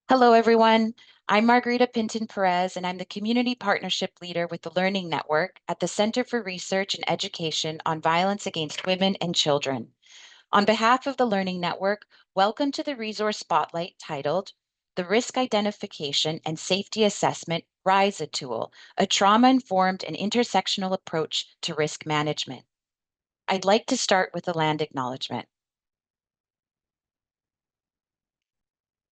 Hello, everyone. I'm Margarita Pinton Perez, and I'm the Community Partnership Leader with the Learning Network at the Center for Research and Education on Violence Against Women and Children. On behalf of the Learning Network, welcome to the Resource Spotlight titled The Risk Identification and Safety Assessment RISA Tool, a trauma-informed and intersectional approach to risk management. I'd like to start with a land acknowledgement.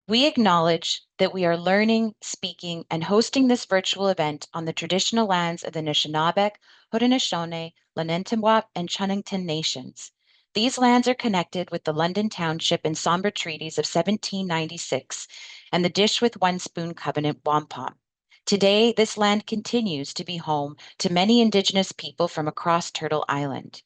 We acknowledge that we are learning, speaking, and hosting this virtual event on the traditional lands of the Anishinaabe, Haudenosaunee, Lenape, and Chunnington nations. These lands are connected with the London Township and Sombre Treaties of 1796 and the Dish with One Spoon Covenant Wampum. Today, this land continues to be home to many Indigenous people from across Turtle Island.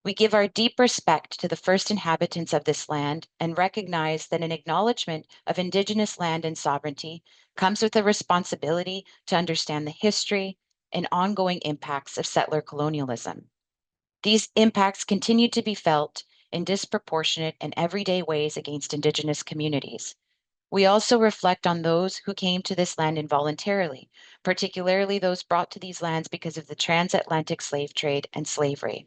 We give our deep respect to the first inhabitants of this land and recognize that an acknowledgement of Indigenous land and sovereignty comes with a responsibility to understand the history and ongoing impacts of settler colonialism. These impacts continue to be felt in disproportionate and everyday ways against Indigenous communities. We also reflect on those who came to this land involuntarily, particularly those brought to these lands because of the transatlantic slave trade and slavery.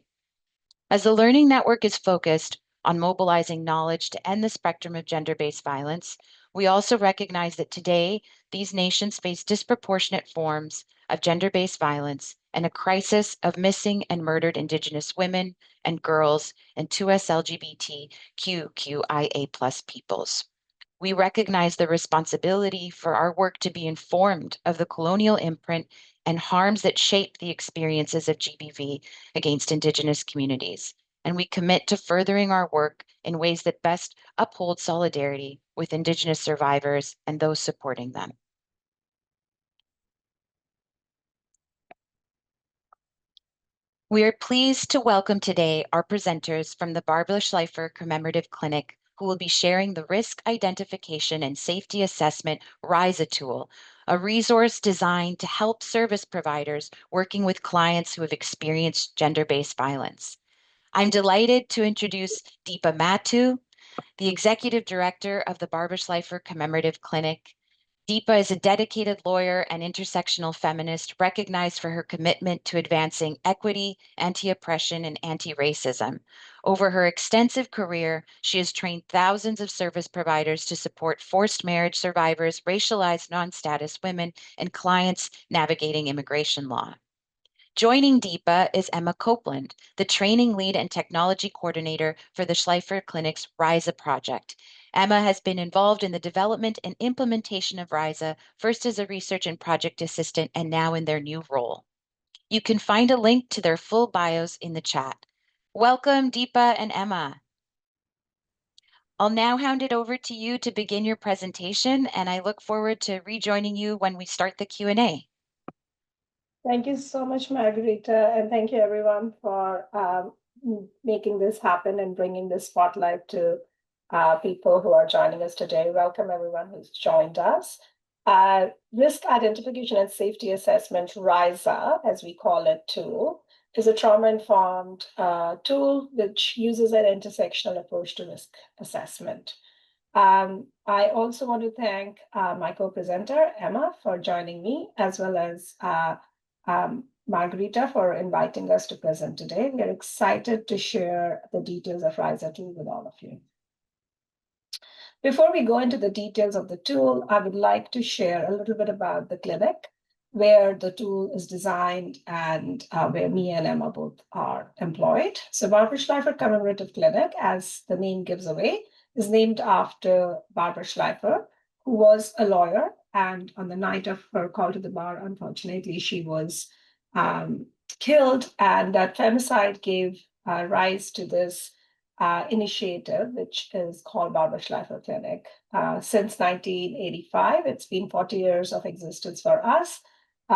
As the Learning Network is focused on mobilizing knowledge to end the spectrum of gender-based violence, we also recognize that today these nations face disproportionate forms of gender-based violence and a crisis of missing and murdered Indigenous women and girls and 2S LGBTQIA+ peoples. We recognize the responsibility for our work to be informed of the colonial imprint and harms that shape the experiences of GBV against Indigenous communities. And we commit to furthering our work in ways that best uphold solidarity with Indigenous survivors and those supporting them. We are pleased to welcome today our presenters from the Barbra Schlifer Commemorative Clinic, who will be sharing the Risk Identification and Safety Assessment RISA Tool, a resource designed to help service providers working with clients who have experienced gender-based violence. I'm delighted to introduce Deepa Mattu, the Executive Director of the Barbra Schlifer Commemorative Clinic. Deepa is a dedicated lawyer and intersectional feminist recognized for her commitment to advancing equity, anti-oppression, and anti-racism. Over her extensive career, she has trained thousands of service providers to support forced marriage survivors, racialized non-status women, and clients navigating immigration law. Joining Deepa is Emma Copeland, the training lead and technology coordinator for the Schlifer Clinic's RISA project. Emma has been involved in the development and implementation of RISA, first as a research and project assistant and now in their new role. You can find a link to their full bios in the chat. Welcome, Deepa and Emma. I'll now hand it over to you to begin your presentation, and I look forward to rejoining you when we start the Q&A. Thank you so much, Margarita, and thank you everyone for making this happen and bringing this spotlight to people who are joining us today. Welcome everyone who's joined us. Risk Identification and Safety Assessment, RISA, as we call it, tool, is a trauma-informed tool which uses an intersectional approach to risk assessment. I also want to thank my co-presenter, Emma, for joining me, as well as Margarita for inviting us to present today. We are excited to share the details of RISA tool with all of you. Before we go into the details of the tool, I would like to share a little bit about the clinic, where the tool is designed and where me and Emma both are employed. So Barbra Schlifer Commemorative Clinic, as the name gives away, is named after Barbra Schlifer, who was a lawyer. And on the night of her call to the bar, unfortunately, she was killed. And that femicide gave rise to this initiative, which is called Barbra Schlifer Clinic. Since 1985, it's been 40 years of existence for us.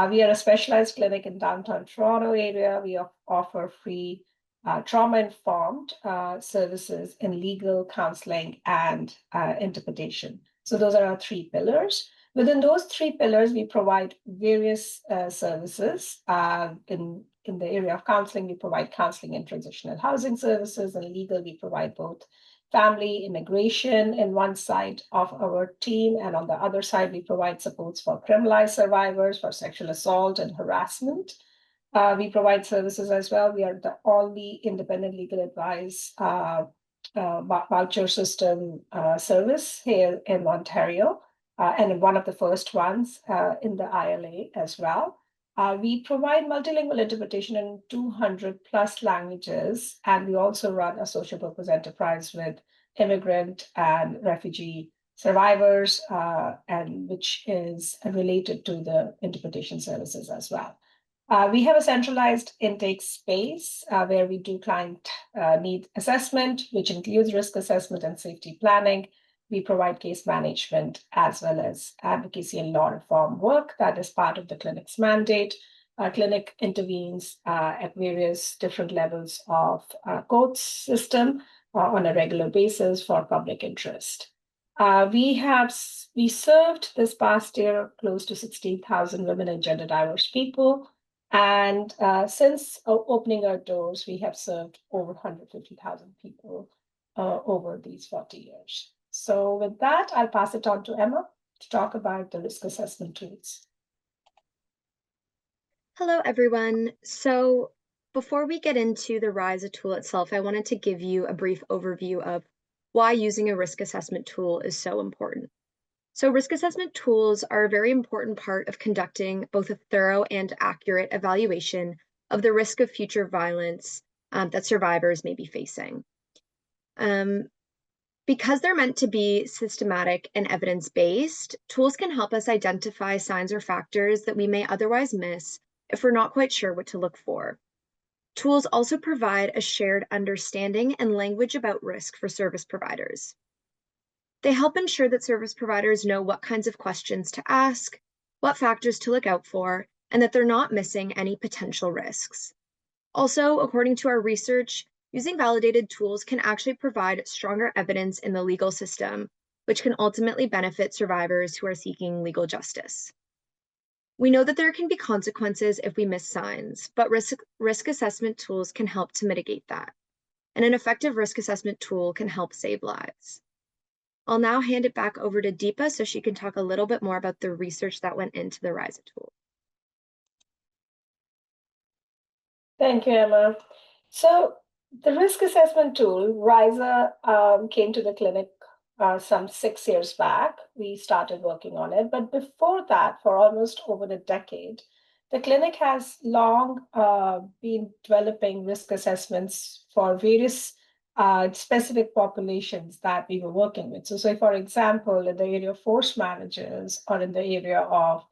We are a specialized clinic in downtown Toronto area. We offer free trauma-informed services in legal, counseling, and interpretation. So those are our three pillars. Within those three pillars, we provide various services. In the area of counseling, we provide counseling and transitional housing services. In legal, we provide both family, immigration in one side of our team. And on the other side, we provide supports for criminalized survivors, for sexual assault and harassment. We provide services as well. We are the only independent legal advice voucher system service here in Ontario, and one of the first ones in the ILA as well. We provide multilingual interpretation in 200 plus languages, and we also run a social purpose enterprise with immigrant and refugee survivors, and which is related to the interpretation services as well. We have a centralized intake space where we do client need assessment, which includes risk assessment and safety planning. We provide case management as well as advocacy and law reform work that is part of the clinic's mandate. Our clinic intervenes at various different levels of court system on a regular basis for public interest. We served this past year close to 16,000 women and gender diverse people. And since opening our doors, we have served over 150,000 people over these 40 years. So with that, I'll pass it on to Emma to talk about the risk assessment tools. Hello, everyone. So before we get into the RISA tool itself, I wanted to give you a brief overview of why using a risk assessment tool is so important. So risk assessment tools are a very important part of conducting both a thorough and accurate evaluation of the risk of future violence that survivors may be facing. Because they're meant to be systematic and evidence-based, tools can help us identify signs or factors that we may otherwise miss if we're not quite sure what to look for. Tools also provide a shared understanding and language about risk for service providers. They help ensure that service providers know what kinds of questions to ask, what factors to look out for, and that they're not missing any potential risks. Also, according to our research, using validated tools can actually provide stronger evidence in the legal system, which can ultimately benefit survivors who are seeking legal justice. We know that there can be consequences if we miss signs, but risk assessment tools can help to mitigate that. And an effective risk assessment tool can help save lives. I'll now hand it back over to Deepa so she can talk a little bit more about the research that went into the RISA tool. Thank you, Emma. So the risk assessment tool, RISA, came to the clinic some 6 years back. We started working on it. But before that, for almost over a decade, the clinic has long been developing risk assessments for various specific populations that we were working with. So say, for example, in the area of force managers or in the area of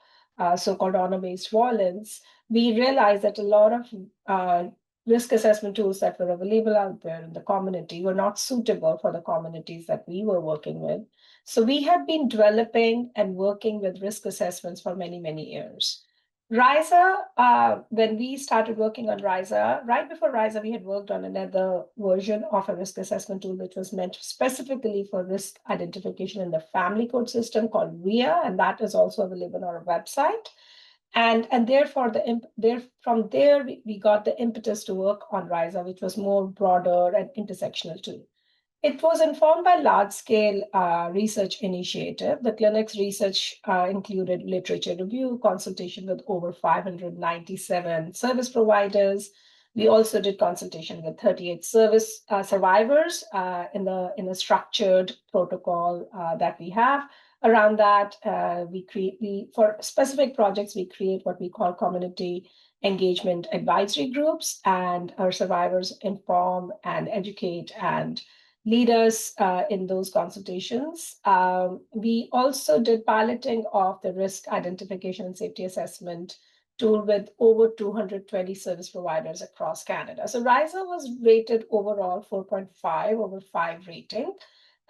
so-called honor-based violence, we realized that a lot of risk assessment tools that were available out there in the community were not suitable for the communities that we were working with. So we had been developing and working with risk assessments for many, many years. RISA, when we started working on RISA, right before RISA, we had worked on another version of a risk assessment tool, which was meant specifically for risk identification in the family court system called RIA, and that is also available on our website. And therefore, from there, we got the impetus to work on RISA, which was more broader and intersectional too. It was informed by large-scale research initiative. The clinic's research included literature review, consultation with over 597 service providers. We also did consultation with 38 service survivors in a structured protocol that we have. Around that, for specific projects, we create what we call community engagement advisory groups, and our survivors inform and educate and lead us in those consultations. We also did piloting of the risk identification and safety assessment tool with over 220 service providers across Canada. So RISA was rated overall 4.5 over 5 rating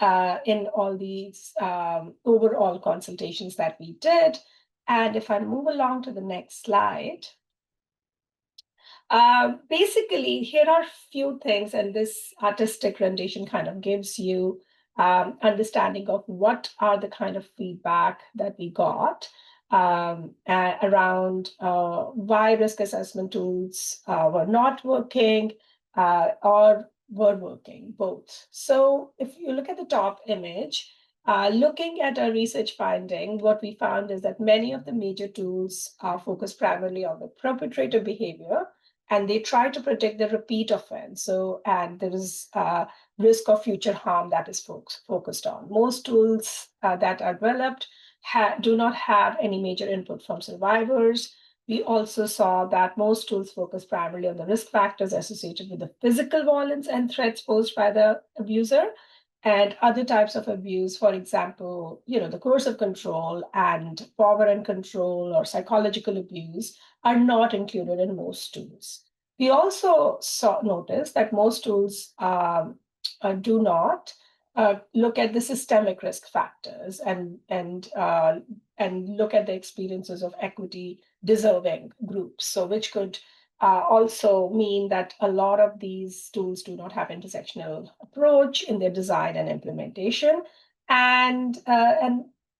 in all these overall consultations that we did. And if I move along to the next slide, basically, here are a few things, and this artistic rendition kind of gives you understanding of what are the kind of feedback that we got around why risk assessment tools were not working, or were working, both. So if you look at the top image, looking at our research finding, what we found is that many of the major tools are focused primarily on the perpetrator behavior, and they try to predict the repeat offense. So, and there is risk of future harm that is focused on. Most tools that are developed do not have any major input from survivors. We also saw that most tools focus primarily on the risk factors associated with the physical violence and threats posed by the abuser, and other types of abuse, for example, the coercive control and power and control or psychological abuse, are not included in most tools. We also notice that most tools do not look at the systemic risk factors and look at the experiences of equity deserving groups. So, which could also mean that a lot of these tools do not have intersectional approach in their design and implementation. And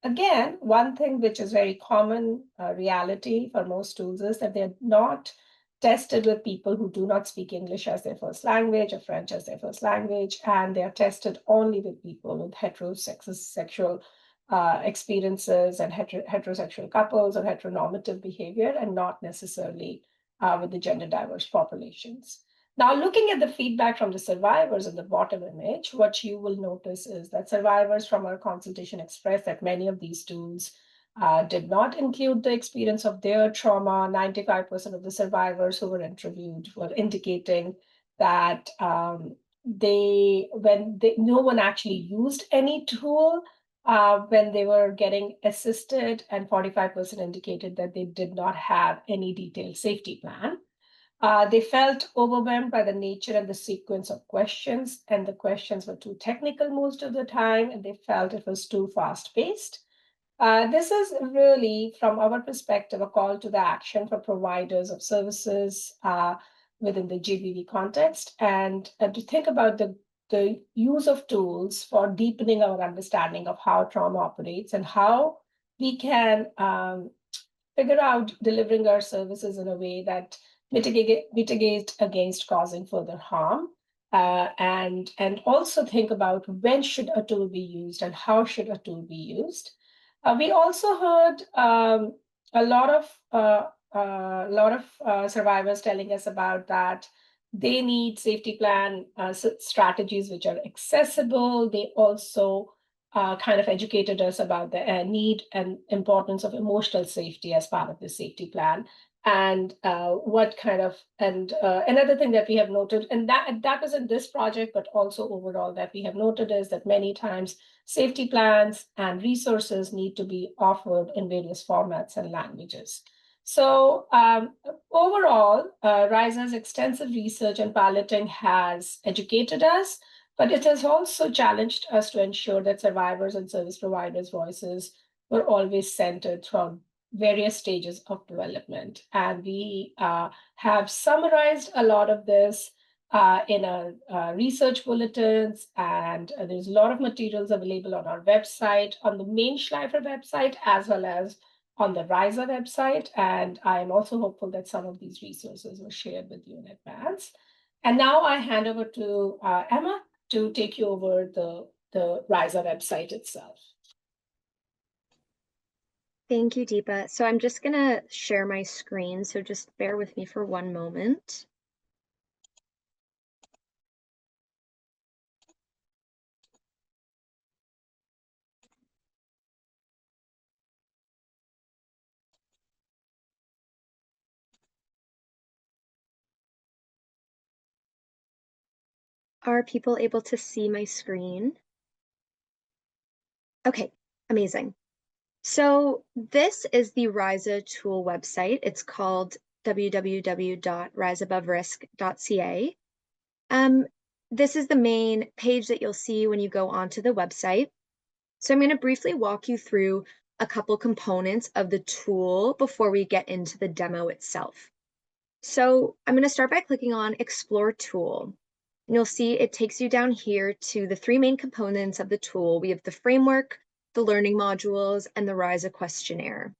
again, one thing which is very common reality for most tools is that they're not tested with people who do not speak English as their first language or French as their first language, and they are tested only with people with heterosexual experiences and heterosexual couples or heteronormative behavior, and not necessarily with the gender diverse populations. Now, looking at the feedback from the survivors in the bottom image, what you will notice is that survivors from our consultation expressed that many of these tools did not include the experience of their trauma. 95% of the survivors who were interviewed were indicating that no one actually used any tool when they were getting assisted, and 45% indicated that they did not have any detailed safety plan. They felt overwhelmed by the nature and the sequence of questions, and the questions were too technical most of the time, and they felt it was too fast-paced. This is really, from our perspective, a call to the action for providers of services within the GBV context, and to think about the use of tools for deepening our understanding of how trauma operates and how we can figure out delivering our services in a way that mitigate against causing further harm. And also think about when should a tool be used and how should a tool be used. We also heard a lot of survivors telling us about that they need safety plan strategies which are accessible. They also kind of educated us about the need and importance of emotional safety as part of the safety plan. And another thing that we have noted, and that was in this project, but also overall that we have noted, is that many times safety plans and resources need to be offered in various formats and languages. So overall, RISA's extensive research and piloting has educated us, but it has also challenged us to ensure that survivors and service providers' voices were always centered throughout various stages of development. And we have summarized a lot of this in our research bulletins, and there's a lot of materials available on our website, on the main Schlifer website, as well as on the RISA website. And I am also hopeful that some of these resources were shared with you in advance. And now I hand over to Emma to take you over the RISA website itself. Thank you, Deepa. So I'm just going to share my screen, so just bear with me for one moment. Are people able to see my screen? Okay, amazing. So this is the RISA Tool website. It's called www.riseaboverisk.ca. This is the main page that you'll see when you go onto the website. So I'm going to briefly walk you through a couple components of the tool before we get into the demo itself. So I'm going to start by clicking on Explore Tool. And you'll see it takes you down here to the three main components of the tool. We have the framework, the learning modules, and the RISA questionnaire.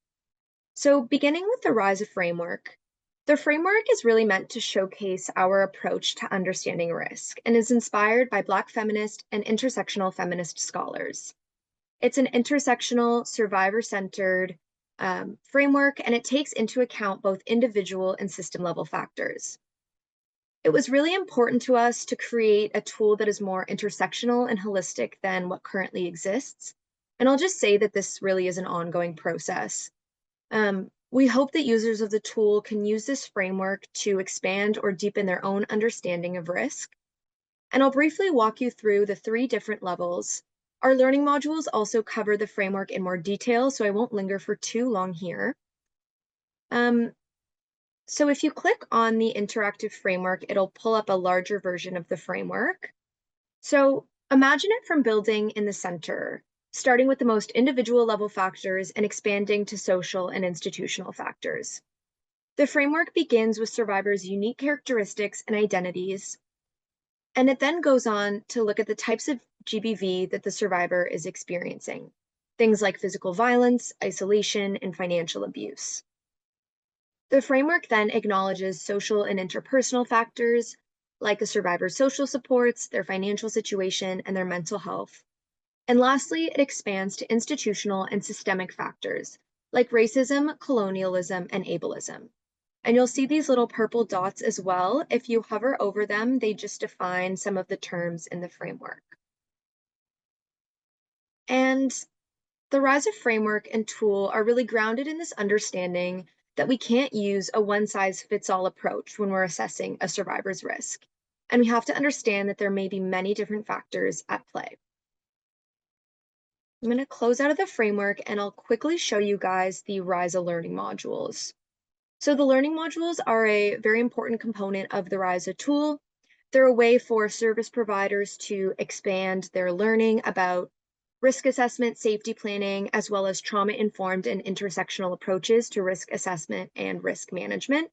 So beginning with the RISA framework, The framework is really meant to showcase our approach to understanding risk and is inspired by Black feminist and intersectional feminist scholars. It's an intersectional, survivor-centered framework, and it takes into account both individual and system-level factors. It was really important to us to create a tool that is more intersectional and holistic than what currently exists. And I'll just say that this really is an ongoing process. We hope that users of the tool can use this framework to expand or deepen their own understanding of risk. And I'll briefly walk you through the 3 different levels. Our learning modules also cover the framework in more detail, so I won't linger for too long here. So if you click on the interactive framework, it'll pull up a larger version of the framework. So imagine it from building in the center, starting with the most individual level factors and expanding to social and institutional factors. The framework begins with survivors' unique characteristics and identities, and it then goes on to look at the types of GBV that the survivor is experiencing, things like physical violence, isolation, and financial abuse. The framework then acknowledges social and interpersonal factors like a survivor's social supports, their financial situation, and their mental health. And lastly, it expands to institutional and systemic factors like racism, colonialism, and ableism. And you'll see these little purple dots as well. If you hover over them, they just define some of the terms in the framework. And the RISA framework and tool are really grounded in this understanding that we can't use a one-size-fits-all approach when we're assessing a survivor's risk. And we have to understand that there may be many different factors at play. I'm going to close out of the framework and I'll quickly show you guys the RISA learning modules. So the learning modules are a very important component of the RISA tool. They're a way for service providers to expand their learning about risk assessment, safety planning, as well as trauma-informed and intersectional approaches to risk assessment and risk management.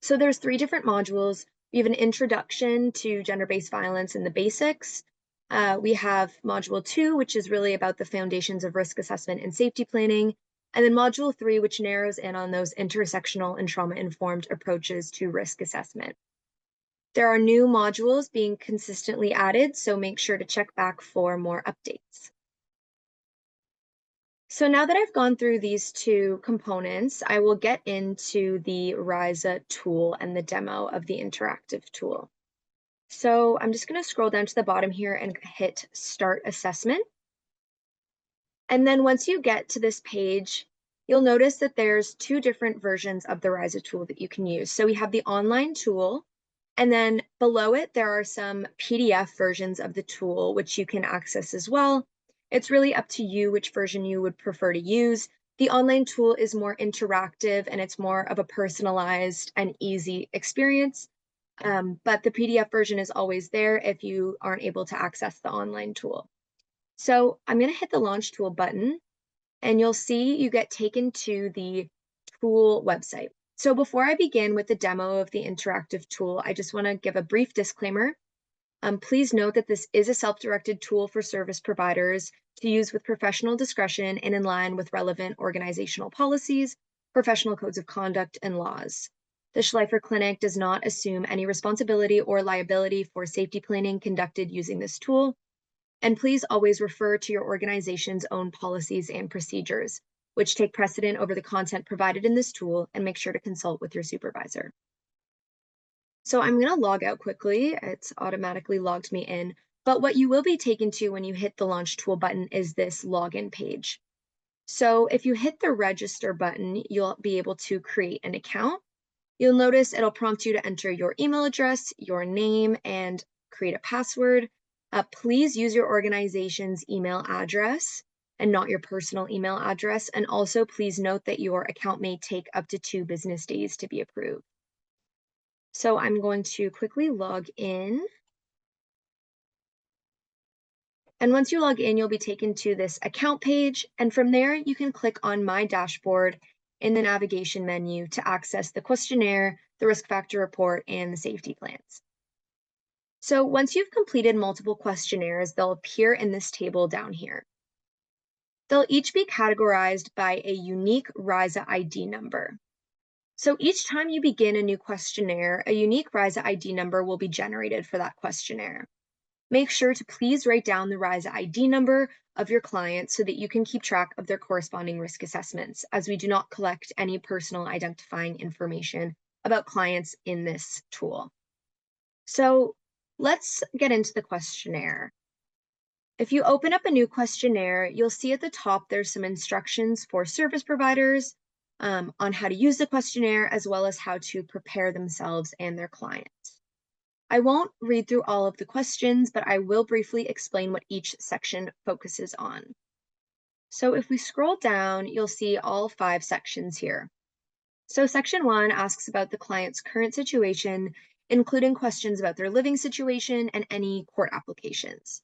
So there's 3 different modules. We have an introduction to gender-based violence and the basics. We have module 2, which is really about the foundations of risk assessment and safety planning. And then module 3, which narrows in on those intersectional and trauma-informed approaches to risk assessment. There are new modules being consistently added, so make sure to check back for more updates. So now that I've gone through these 2 components, I will get into the RISA tool and the demo of the interactive tool. So I'm just going to scroll down to the bottom here and hit Start Assessment. And then once you get to this page, you'll notice that there's 2 different versions of the RISA tool that you can use. So we have the online tool, and then below it, there are some PDF versions of the tool, which you can access as well. It's really up to you which version you would prefer to use. The online tool is more interactive and it's more of a personalized and easy experience. But the PDF version is always there if you aren't able to access the online tool. So I'm going to hit the Launch Tool button, and you'll see you get taken to the tool website. So before I begin with the demo of the interactive tool, I just want to give a brief disclaimer. Please note that this is a self-directed tool for service providers to use with professional discretion and in line with relevant organizational policies, professional codes of conduct, and laws. The Schlifer Clinic does not assume any responsibility or liability for safety planning conducted using this tool. And please always refer to your organization's own policies and procedures, which take precedent over the content provided in this tool, and make sure to consult with your supervisor. So I'm going to log out quickly. It's automatically logged me in. But what you will be taken to when you hit the Launch Tool button is this login page. So if you hit the Register button, you'll be able to create an account. You'll notice it'll prompt you to enter your email address, your name, and create a password. Please use your organization's email address and not your personal email address. And also please note that your account may take up to 2 business days to be approved. So I'm going to quickly log in. And once you log in, you'll be taken to this account page. And from there, you can click on My Dashboard in the navigation menu to access the questionnaire, the risk factor report, and the safety plans. So once you've completed multiple questionnaires, they'll appear in this table down here. They'll each be categorized by a unique RISA ID number. So each time you begin a new questionnaire, a unique RISA ID number will be generated for that questionnaire. Make sure to please write down the RISA ID number of your client so that you can keep track of their corresponding risk assessments, as we do not collect any personal identifying information about clients in this tool. So let's get into the questionnaire. If you open up a new questionnaire, you'll see at the top there's some instructions for service providers on how to use the questionnaire, as well as how to prepare themselves and their clients. I won't read through all of the questions, but I will briefly explain what each section focuses on. So if we scroll down, you'll see all 5 sections here. So section 1 asks about the client's current situation, including questions about their living situation and any court applications.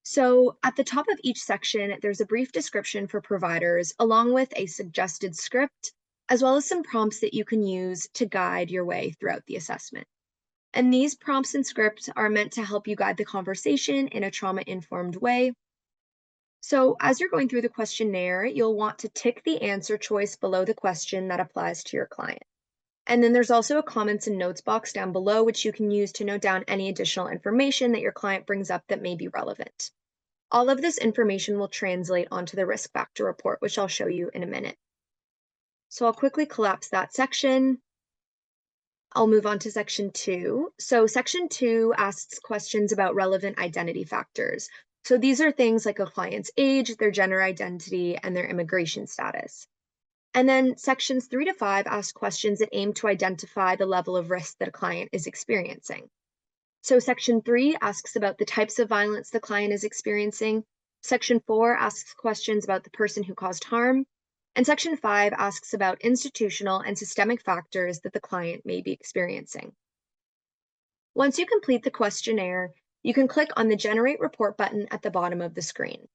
So at the top of each section, there's a brief description for providers, along with a suggested script, as well as some prompts that you can use to guide your way throughout the assessment. And these prompts and scripts are meant to help you guide the conversation in a trauma-informed way. So as you're going through the questionnaire, you'll want to tick the answer choice below the question that applies to your client. And then there's also a comments and notes box down below, which you can use to note down any additional information that your client brings up that may be relevant. All of this information will translate onto the risk factor report, which I'll show you in a minute. So I'll quickly collapse that section. I'll move on to section 2. So section 2 asks questions about relevant identity factors. So these are things like a client's age, their gender identity, and their immigration status. And then sections 3 to 5 ask questions that aim to identify the level of risk that a client is experiencing. So section 3 asks about the types of violence the client is experiencing. Section 4 asks questions about the person who caused harm. And section 5 asks about institutional and systemic factors that the client may be experiencing. Once you complete the questionnaire, you can click on the Generate Report button at the bottom of the screen.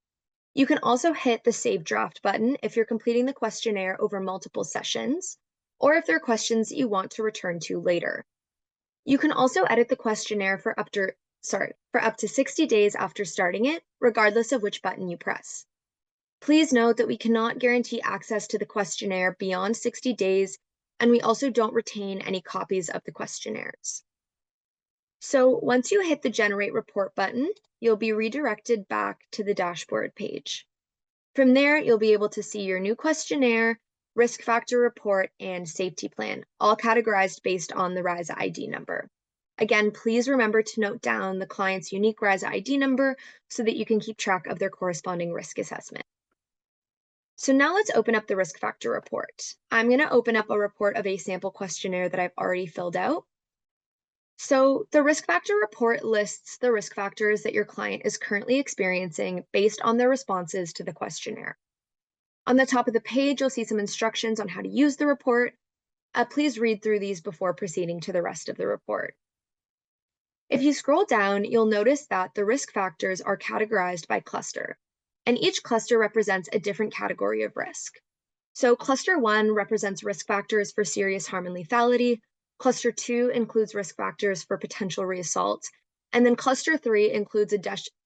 You can also hit the Save Draft button if you're completing the questionnaire over multiple sessions, or if there are questions that you want to return to later. You can also edit the questionnaire for up to 60 days after starting it, regardless of which button you press. Please note that we cannot guarantee access to the questionnaire beyond 60 days, and we also don't retain any copies of the questionnaires. So once you hit the Generate Report button, you'll be redirected back to the dashboard page. From there, you'll be able to see your new questionnaire, risk factor report, and safety plan, all categorized based on the RISA ID number. Again, please remember to note down the client's unique RISA ID number so that you can keep track of their corresponding risk assessment. So now let's open up the risk factor report. I'm going to open up a report of a sample questionnaire that I've already filled out. So the risk factor report lists the risk factors that your client is currently experiencing based on their responses to the questionnaire. On the top of the page, you'll see some instructions on how to use the report. Please read through these before proceeding to the rest of the report. If you scroll down, you'll notice that the risk factors are categorized by cluster, and each cluster represents a different category of risk. So cluster 1 represents risk factors for serious harm and lethality. Cluster 2 includes risk factors for potential reassault. And then cluster 3 includes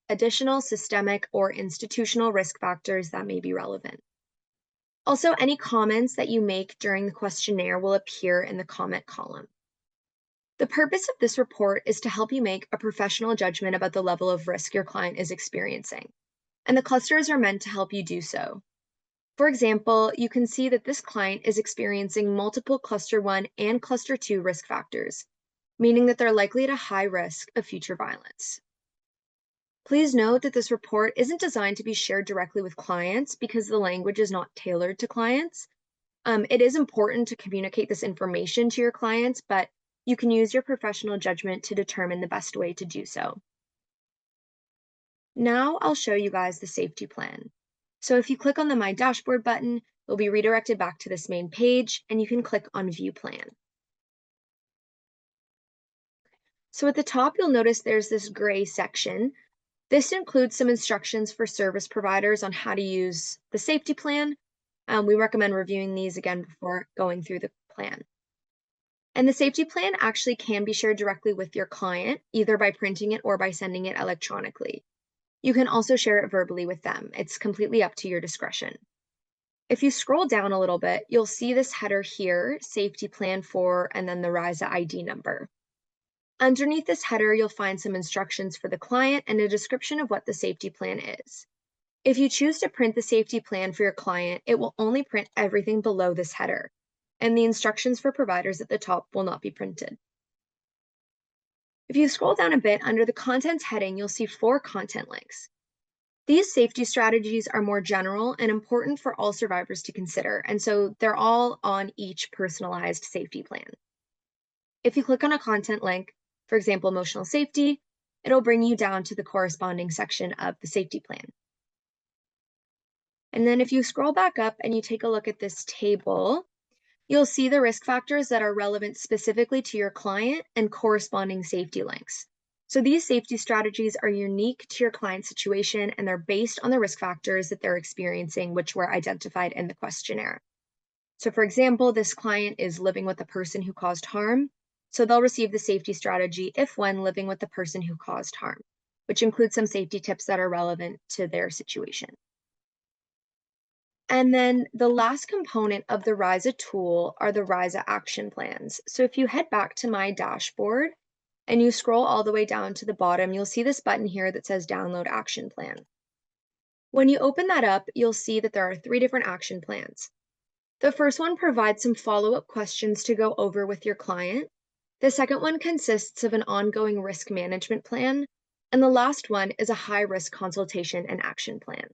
additional systemic or institutional risk factors that may be relevant. Also, any comments that you make during the questionnaire will appear in the comment column. The purpose of this report is to help you make a professional judgment about the level of risk your client is experiencing, and the clusters are meant to help you do so. For example, you can see that this client is experiencing multiple cluster 1 and cluster 2 risk factors, meaning that they're likely at a high risk of future violence. Please note that this report isn't designed to be shared directly with clients because the language is not tailored to clients. It is important to communicate this information to your clients, but you can use your professional judgment to determine the best way to do so. Now I'll show you guys the safety plan. So if you click on the My Dashboard button, you'll be redirected back to this main page, and you can click on View Plan. So at the top, you'll notice there's this gray section. This includes some instructions for service providers on how to use the safety plan. We recommend reviewing these again before going through the plan. And the safety plan actually can be shared directly with your client, either by printing it or by sending it electronically. You can also share it verbally with them. It's completely up to your discretion. If you scroll down a little bit, you'll see this header here, safety plan for, and then the RISA ID number. Underneath this header, you'll find some instructions for the client and a description of what the safety plan is. If you choose to print the safety plan for your client, it will only print everything below this header, and the instructions for providers at the top will not be printed. If you scroll down a bit under the contents heading, you'll see 4 content links. These safety strategies are more general and important for all survivors to consider, and so they're all on each personalized safety plan. If you click on a content link, for example, emotional safety, it'll bring you down to the corresponding section of the safety plan. And then if you scroll back up and you take a look at this table, you'll see the risk factors that are relevant specifically to your client and corresponding safety links. So these safety strategies are unique to your client's situation, and they're based on the risk factors that they're experiencing, which were identified in the questionnaire. So for example, this client is living with a person who caused harm, so they'll receive the safety strategy if when living with the person who caused harm, which includes some safety tips that are relevant to their situation. And then the last component of the RISA tool are the RISA action plans. So if you head back to my dashboard and you scroll all the way down to the bottom, you'll see this button here that says Download Action Plan. When you open that up, you'll see that there are 3 different action plans. The first one provides some follow-up questions to go over with your client. The second one consists of an ongoing risk management plan. And the last one is a high-risk consultation and action plan.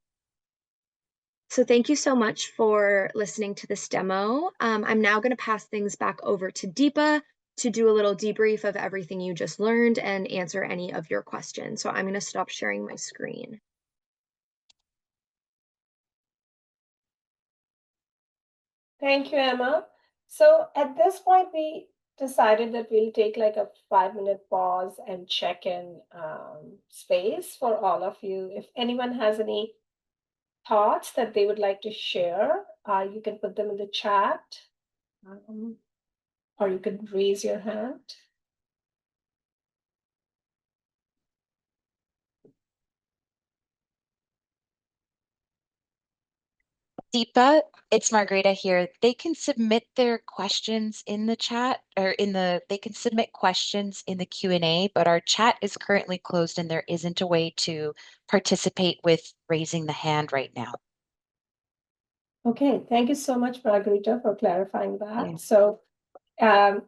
So thank you so much for listening to this demo. I'm now going to pass things back over to Deepa to do a little debrief of everything you just learned and answer any of your questions. So I'm going to stop sharing my screen. Thank you, Emma. So at this point, we decided that we'll take like a 5-minute pause and check in space for all of you. If anyone has any thoughts that they would like to share, you can put them in the chat, or you can raise your hand. Deepa, it's Margarita here. They can submit their questions in the chat or they can submit questions in the Q&A, but our chat is currently closed and there isn't a way to participate with raising the hand right now. Okay, thank you so much, Margarita, for clarifying that. Yeah.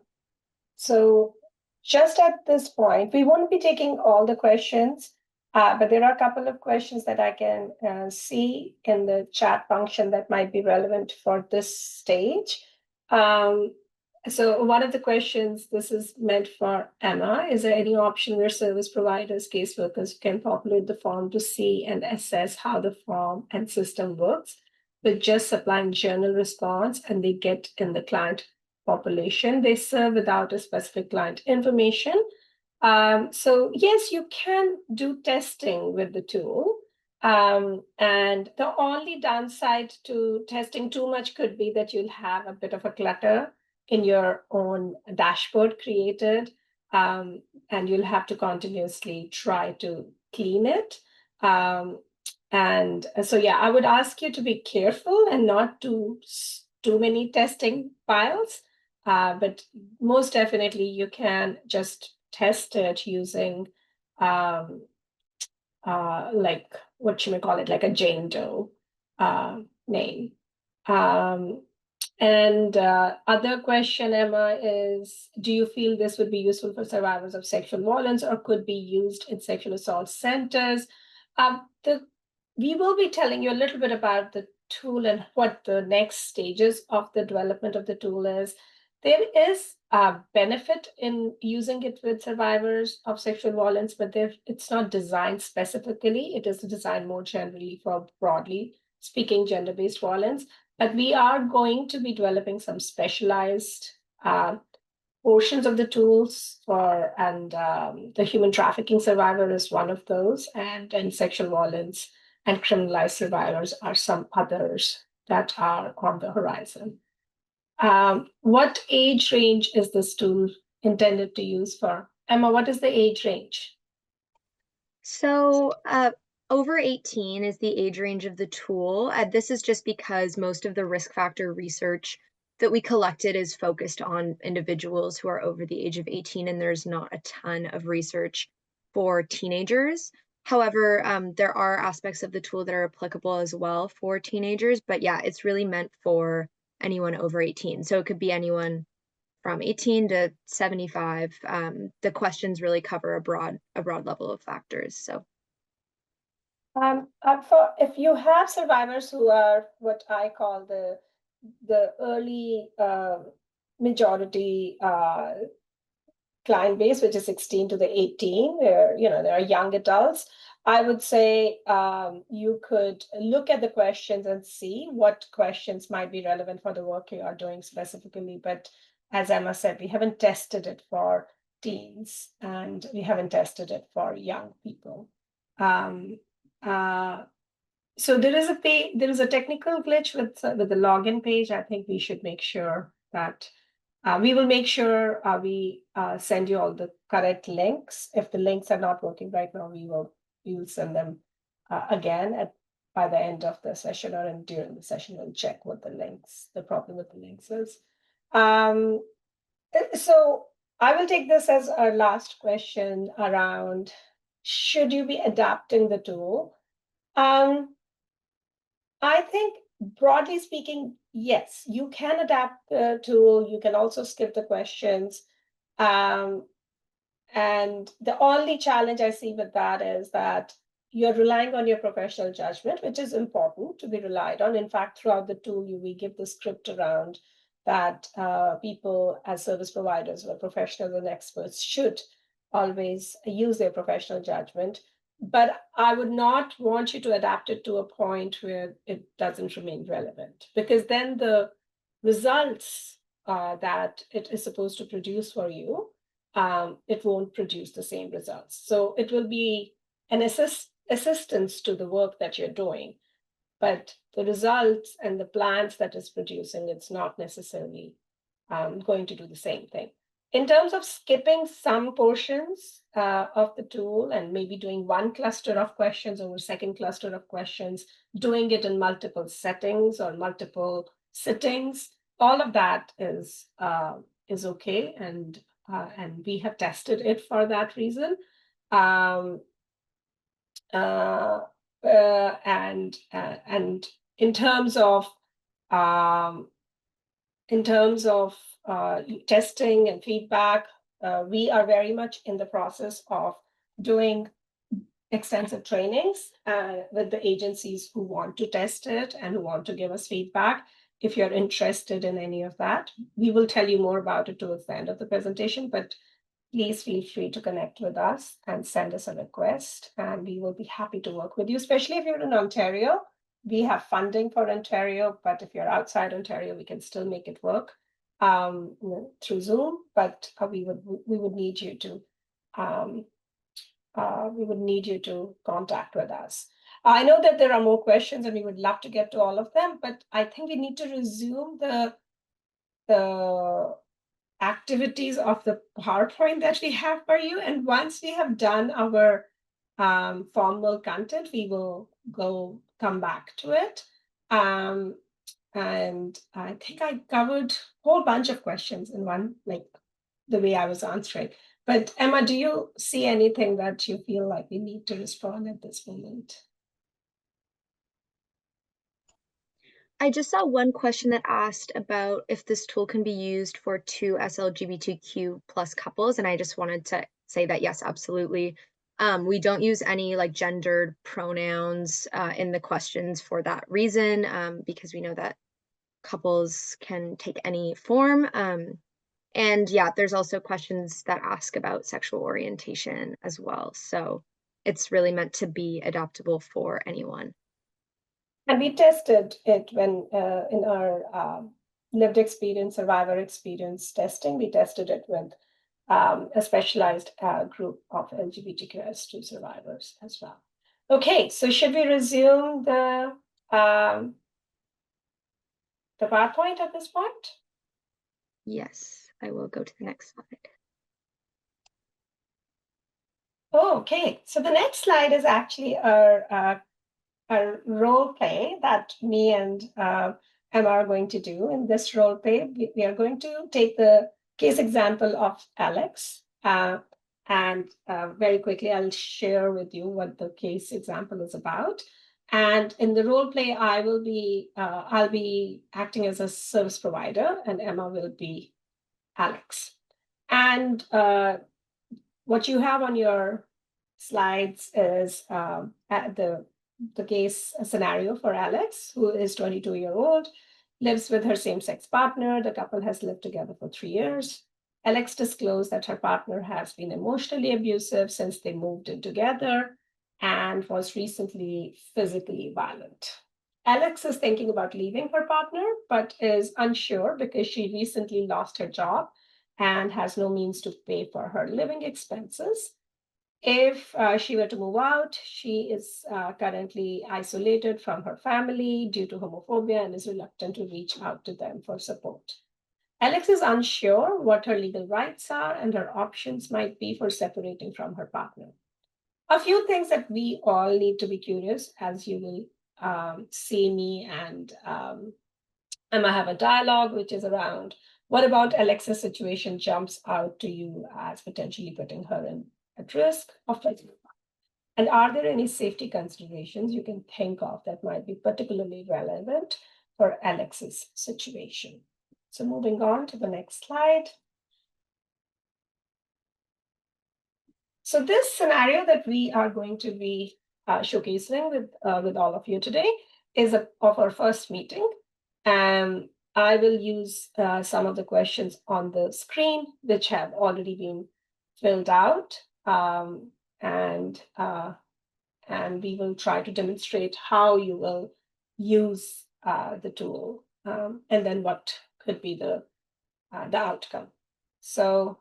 So just at this point, we won't be taking all the questions, but there are a couple of questions that I can see in the chat function that might be relevant for this stage. So one of the questions, this is meant for Emma, is there any option where service providers, caseworkers can populate the form to see and assess how the form and system works with just supplying journal response and they get in the client population they serve without a specific client information? So yes, you can do testing with the tool. And the only downside to testing too much could be that you'll have a bit of a clutter in your own dashboard created, and you'll have to continuously try to clean it. And so, yeah, I would ask you to be careful and not do too many testing files. But most definitely you can just test it using like what you may call it, like a Jane Doe name. And other question, Emma, is do you feel this would be useful for survivors of sexual violence or could be used in sexual assault centers? We will be telling you a little bit about the tool and what the next stages of the development of the tool is. There is a benefit in using it with survivors of sexual violence, but it's not designed specifically. It is designed more generally for broadly speaking gender-based violence. But we are going to be developing some specialized portions of the tools and the human trafficking survivor is one of those, and sexual violence and criminalized survivors are some others that are on the horizon. What age range is this tool intended to use for? Emma, what is the age range? So Over 18 is the age range of the tool. This is just because most of the risk factor research that we collected is focused on individuals who are over the age of 18, and there's not a ton of research for teenagers. However, there are aspects of the tool that are applicable as well for teenagers, but yeah, it's really meant for anyone over 18. So it could be anyone from 18 to 75. The questions really cover a broad level of factors. So if you have survivors who are what I call the early majority client base, which is 16 to the 18, where there are young adults, I would say you could look at the questions and see what questions might be relevant for the work you are doing specifically. But as Emma said, we haven't tested it for teens and we haven't tested it for young people. So there is a technical glitch with the login page. I think we should make sure that we will make sure we send you all the correct links. If the links are not working right now, we will send them again by the end of the session or during the session. We'll check what the problem with the links is. So I will take this as our last question around, should you be adapting the tool? I think broadly speaking, yes, you can adapt the tool. You can also skip the questions. And the only challenge I see with that is that you're relying on your professional judgment, which is important to be relied on. In fact, throughout the tool, we give the script around that people as service providers or professionals and experts should always use their professional judgment. But I would not want you to adapt it to a point where it doesn't remain relevant, because then the results that it is supposed to produce for you, it won't produce the same results. So it will be an assistance to the work that you're doing, but the results and the plans that it's producing, it's not necessarily going to do the same thing. In terms of skipping some portions of the tool and maybe doing one cluster of questions over second cluster of questions, doing it in multiple settings or multiple sittings, all of that is okay, and we have tested it for that reason. And in terms of testing and feedback, we are very much in the process of doing extensive trainings with the agencies who want to test it and who want to give us feedback. If you're interested in any of that, we will tell you more about it towards the end of the presentation, but please feel free to connect with us and send us a request, and we will be happy to work with you, especially if you're in Ontario. We have funding for Ontario, but if you're outside Ontario, we can still make it work through Zoom, but we would need you to contact with us. I know that there are more questions and we would love to get to all of them, but I think we need to resume the activities of the PowerPoint that we have for you. And once we have done our formal content, we will come back to it. And I think I covered a whole bunch of questions in one, like the way I was answering. But Emma, do you see anything that you feel like we need to respond at this moment? I just saw one question that asked about if this tool can be used for 2 SLGBTQ plus couples, and I just wanted to say that yes, absolutely. We don't use any like gendered pronouns in the questions for that reason, because we know that couples can take any form. And yeah, there's also questions that ask about sexual orientation as well. So it's really meant to be adaptable for anyone. And we tested it when in our lived experience, survivor experience testing, we tested it with a specialized group of LGBTQS2 survivors as well. Okay, so should we resume the PowerPoint at this point? Yes, I will go to the next slide. Okay, so the next slide is actually our role play that me and Emma are going to do. In this role play, we are going to take the case example of Alex. And very quickly, I'll share with you what the case example is about. And in the role play, I'll be acting as a service provider, and Emma will be Alex. And what you have on your slides is the case scenario for Alex, who is 22-year-old, lives with her same-sex partner. The couple has lived together for 3 years. Alex disclosed that her partner has been emotionally abusive since they moved in together and was recently physically violent. Alex is thinking about leaving her partner, but is unsure because she recently lost her job and has no means to pay for her living expenses. If she were to move out, she is currently isolated from her family due to homophobia and is reluctant to reach out to them for support. Alex is unsure what her legal rights are and her options might be for separating from her partner. A few things that we all need to be curious, as you will see me and Emma have a dialogue, which is around what about Alexa's situation jumps out to you as potentially putting her at risk of physical harm? And are there any safety considerations you can think of that might be particularly relevant for Alex's situation? So moving on to the next slide. So this scenario that we are going to be showcasing with all of you today is of our first meeting. And I will use some of the questions on the screen, which have already been filled out. And we will try to demonstrate how you will use the tool and then what could be the outcome. So,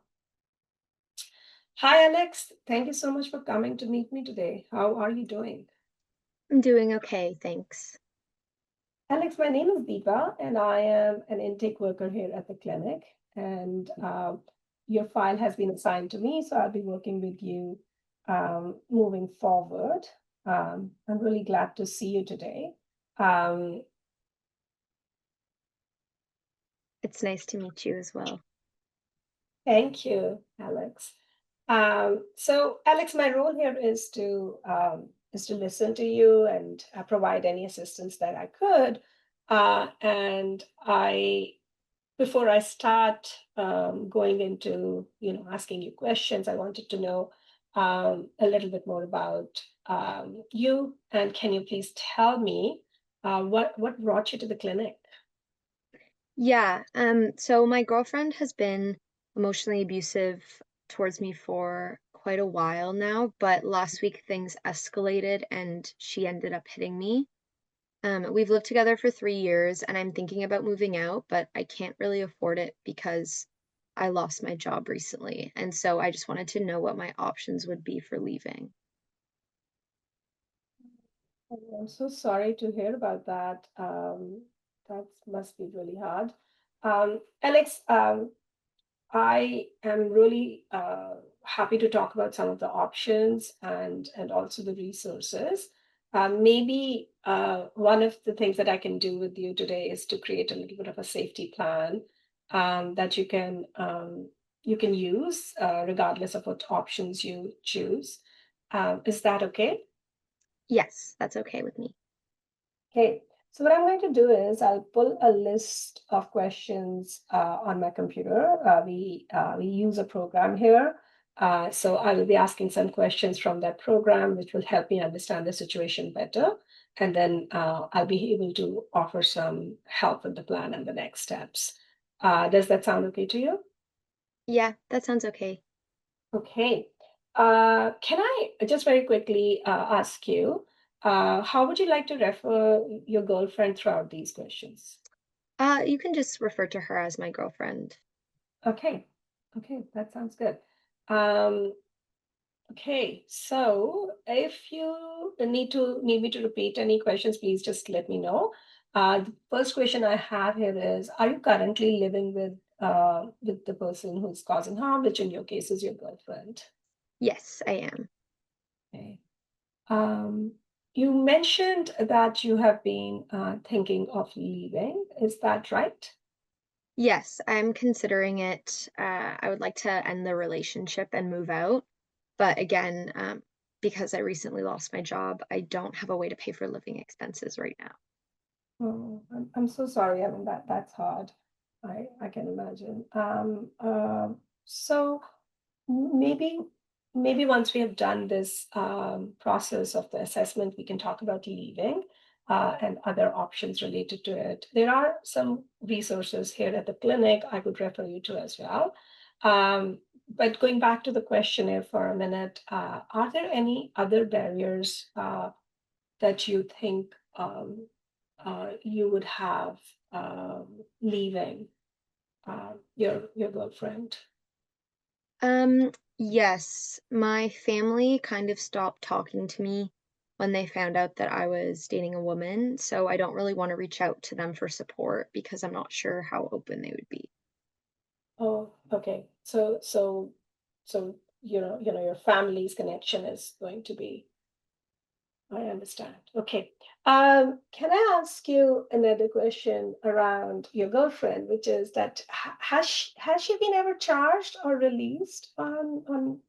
hi, Alex. Thank you so much for coming to meet me today. How are you doing? I'm doing okay, thanks. Alex, my name is Deepa, and I am an intake worker here at the clinic. And your file has been assigned to me, so I'll be working with you moving forward. I'm really glad to see you today. It's nice to meet you as well. Thank you, Alex. So, Alex, my role here is to listen to you and provide any assistance that I could. And before I start going into asking you questions, I wanted to know a little bit more about you. And can you please tell me what brought you to the clinic? Yeah, so my girlfriend has been emotionally abusive towards me for quite a while now, but last week things escalated and she ended up hitting me. We've lived together for 3 years and I'm thinking about moving out, but I can't really afford it because I lost my job recently. And so I just wanted to know what my options would be for leaving. Oh, I'm so sorry to hear about that. That must be really hard. Alex, I am really happy to talk about some of the options and also the resources. Maybe one of the things that I can do with you today is to create a little bit of a safety plan that you can use regardless of what options you choose. Is that okay? Yes, that's okay with me. Okay, so what I'm going to do is I'll pull a list of questions on my computer. We use a program here. So I will be asking some questions from that program, which will help me understand the situation better. And then I'll be able to offer some help with the plan and the next steps. Does that sound okay to you? Yeah, that sounds okay. Okay. Can I just very quickly ask you, how would you like to refer your girlfriend throughout these questions? You can just refer to her as my girlfriend. Okay. Okay, that sounds good. Um, okay, so if you need me to repeat any questions, please just let me know. The first question I have here is, are you currently living with the person who's causing harm, which in your case is your girlfriend? Yes, I am. Okay. You mentioned that you have been thinking of leaving. Is that right? Yes, I'm considering it. I would like to end the relationship and move out. But again, because I recently lost my job, I don't have a way to pay for living expenses right now. Oh, I'm so sorry. I mean, that's hard. I can imagine. So maybe maybe once we have done this process of the assessment, we can talk about leaving and other options related to it. There are some resources here at the clinic I could refer you to as well. But going back to the questionnaire for a minute, are there any other barriers that you think you would have leaving your girlfriend? Yes, my family kind of stopped talking to me when they found out that I was dating a woman, so I don't really want to reach out to them for support because I'm not sure how open they would be. Oh, okay. So your family's connection is going to be. I understand. Okay. Can I ask you another question around your girlfriend, which is that has she been ever charged or released on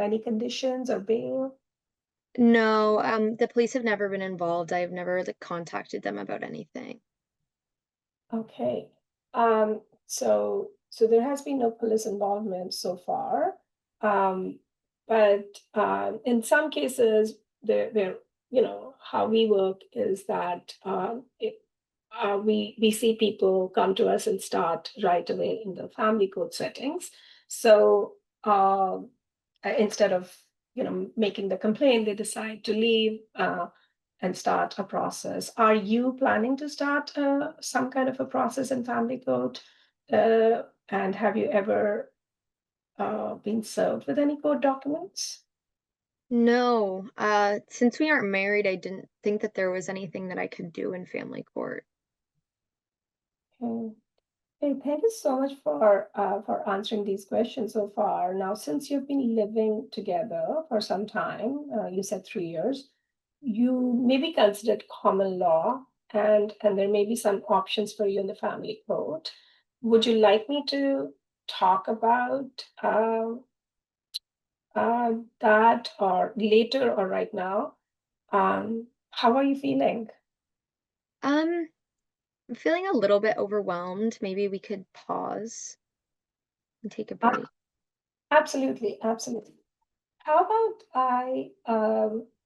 any conditions or bail? No, the police have never been involved. I've never like contacted them about anything. Okay. So there has been no police involvement so far. Um, but in some cases, there, how we work is that we see people come to us and start right away in the family court settings. So instead of making the complaint, they decide to leave. And start a process. Are you planning to start some kind of a process in family court? And have you ever been served with any court documents? No, since we aren't married, I didn't think that there was anything that I could do in family court. Okay. Hey, thank you so much for answering these questions so far. Now, since you've been living together for some time, you said 3 years, you may be considered common law, and there may be some options for you in the family court. Would you like me to talk about that or later or right now? How are you feeling? Um, I'm feeling a little bit overwhelmed. Maybe we could pause and take a Uh, break. Absolutely, absolutely. How about I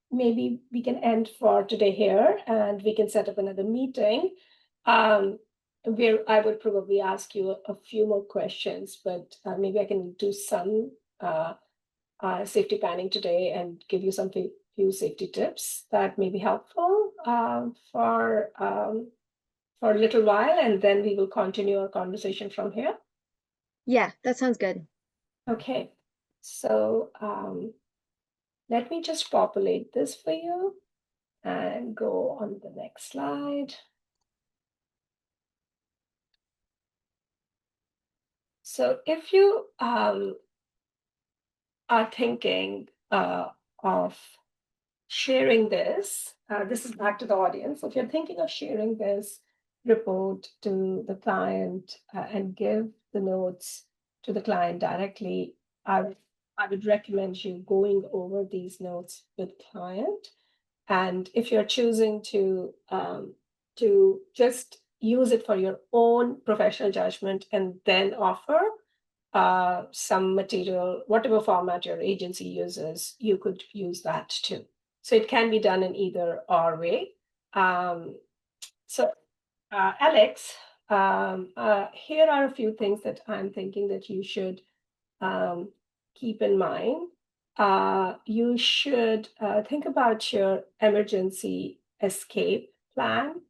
maybe we can end for today here and we can set up another meeting um, where I would probably ask you a few more questions, but maybe I can do some uh, safety planning today and give you some few safety tips that may be helpful for a little while, and then we will continue our conversation from here. Yeah, that sounds good. Okay, so let me just populate this for you and go on the next slide. So if you are thinking of sharing this, this is back to the audience. If you're thinking of sharing this report to the client and give the notes to the client directly, I would recommend you going over these notes with client. And if you're choosing to just use it for your own professional judgment and then offer some material, whatever format your agency uses, you could use that too. So it can be done in either or way. So Alex, here are a few things that I'm thinking that you should um, keep in mind. You should think about your emergency escape plan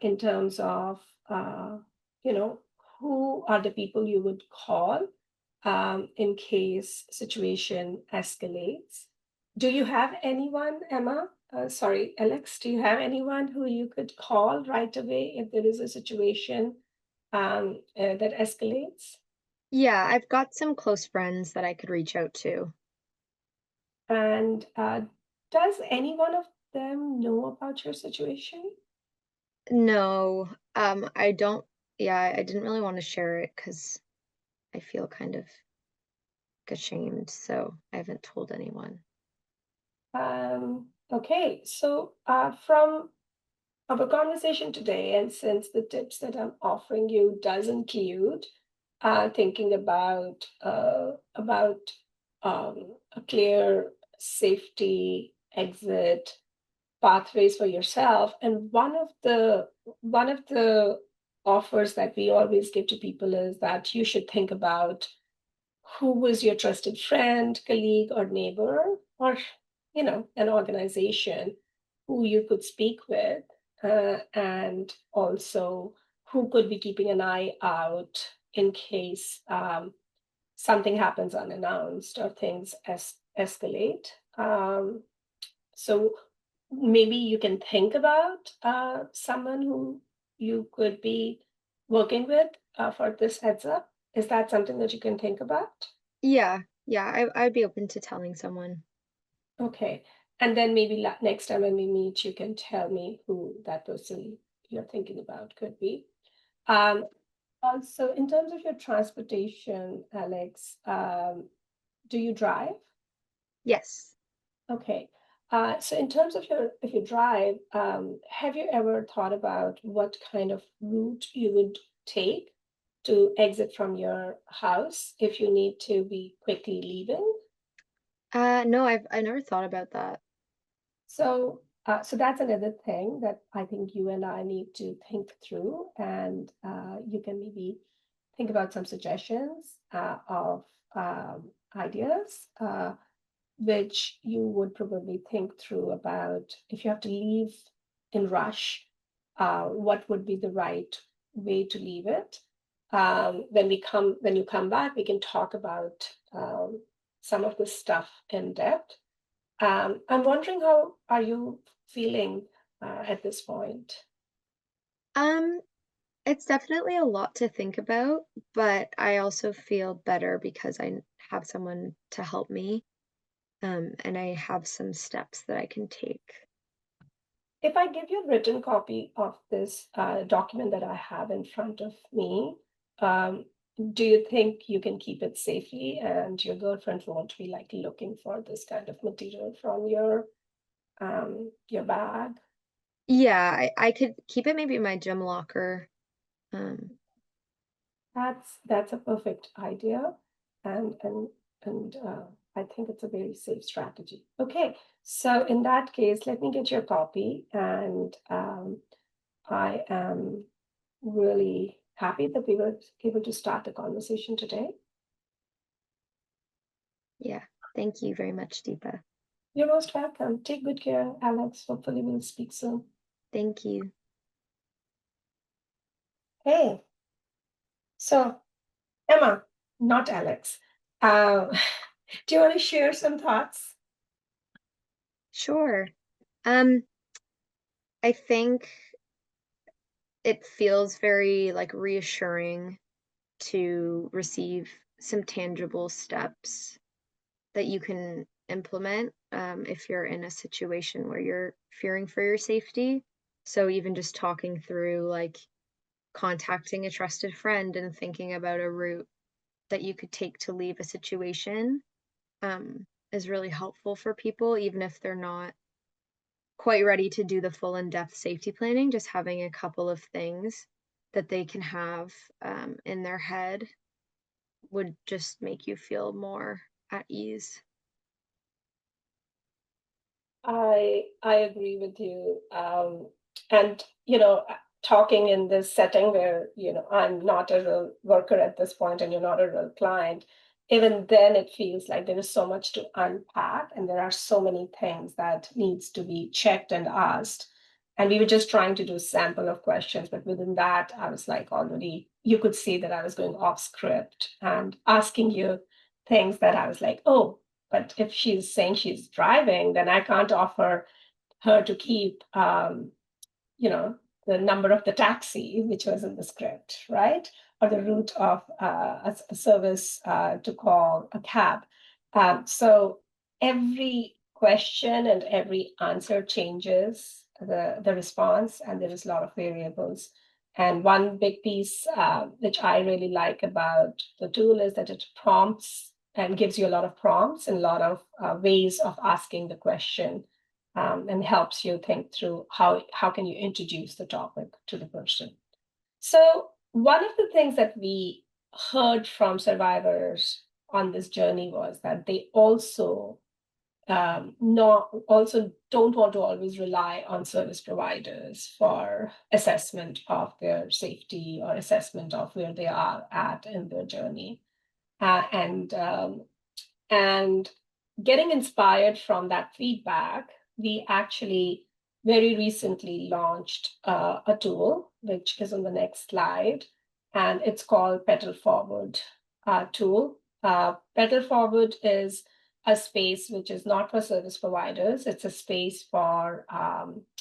in terms of, you know, who are the people you would call in case situation escalates. Do you have anyone, Emma? Sorry, Alex, do you have anyone who you could call right away if there is a situation that escalates? Yeah, I've got some close friends that I could reach out to. And does any one of them know about your situation? No, I don't, yeah, I didn't really want to share it because I feel kind of ashamed, so I haven't told anyone. Okay, so from our conversation today, and since the tips that I'm offering you does include thinking about a clear safety exit pathways for yourself, and one of the offers that we always give to people is that you should think about who was your trusted friend, colleague, or neighbor, or an organization who you could speak with, and also who could be keeping an eye out in case something happens unannounced or things escalate. So maybe you can think about someone who you could be working with for this heads up. Is that something that you can think about? Yeah, yeah, I'd be open to telling someone. Okay. And then maybe next time when we meet, you can tell me who that person you're thinking about could be. Um, Also, in terms of your transportation, Alex, do you drive? Yes. Okay. So in terms of your if you drive, have you ever thought about what kind of route you would take to exit from your house if you need to be quickly leaving? No, I never thought about that. So that's another thing that I think you and I need to think through, and you can maybe think about some suggestions of ideas, which you would probably think through about if you have to leave in rush, what would be the right way to leave it. When you come back, we can talk about some of this stuff in depth. I'm wondering how are you feeling at this point? Um, it's definitely a lot to think about, but I also feel better because I have someone to help me, and I have some steps that I can take. If I give you a written copy of this document that I have in front of me, um, do you think you can keep it safely and your girlfriend won't be like looking for this kind of material from your bag? Yeah, I could keep it maybe in my gym locker. Um, That's a perfect idea, and I think it's a very safe strategy. Okay, so in that case, let me get your copy, and I am really happy that we were able to start the conversation today. yeah. Thank you very much, Deepa. You're most welcome. Take good care, Alex. Hopefully, we'll speak soon. Thank you. Hey, so Emma, not Alex. Uh, do you want to share some thoughts? Sure. Um, I think it feels very like reassuring to receive some tangible steps that you can implement if you're in a situation where you're fearing for your safety. So even just talking through like contacting a trusted friend and thinking about a route that you could take to leave a situation is really helpful for people, even if they're not quite ready to do the full in-depth safety planning. Just having a couple of things that they can have in their head would just make you feel more at ease. I agree with you. And talking in this setting where I'm not a real worker at this point, and you're not a real client, even then it feels like there is so much to unpack, and there are so many things that needs to be checked and asked. And we were just trying to do a sample of questions, but within that, I was like already you could see that I was going off script and asking you things that I was like, oh, but if she's saying she's driving, then I can't offer her to keep, you know, the number of the taxi, which was in the script, right? Or the route of a service to call a cab. So every question and every answer changes the response, and there is a lot of variables. And one big piece which I really like about the tool is that it prompts and gives you a lot of prompts and a lot of ways of asking the question, and helps you think through how can you introduce the topic to the person. So one of the things that we heard from survivors on this journey was that they also don't want to always rely on service providers for assessment of their safety or assessment of where they are at in their journey. And getting inspired from that feedback, we actually very recently launched a tool, which is on the next slide, and it's called Petal Forward tool. Petal Forward is a space which is not for service providers. It's a space for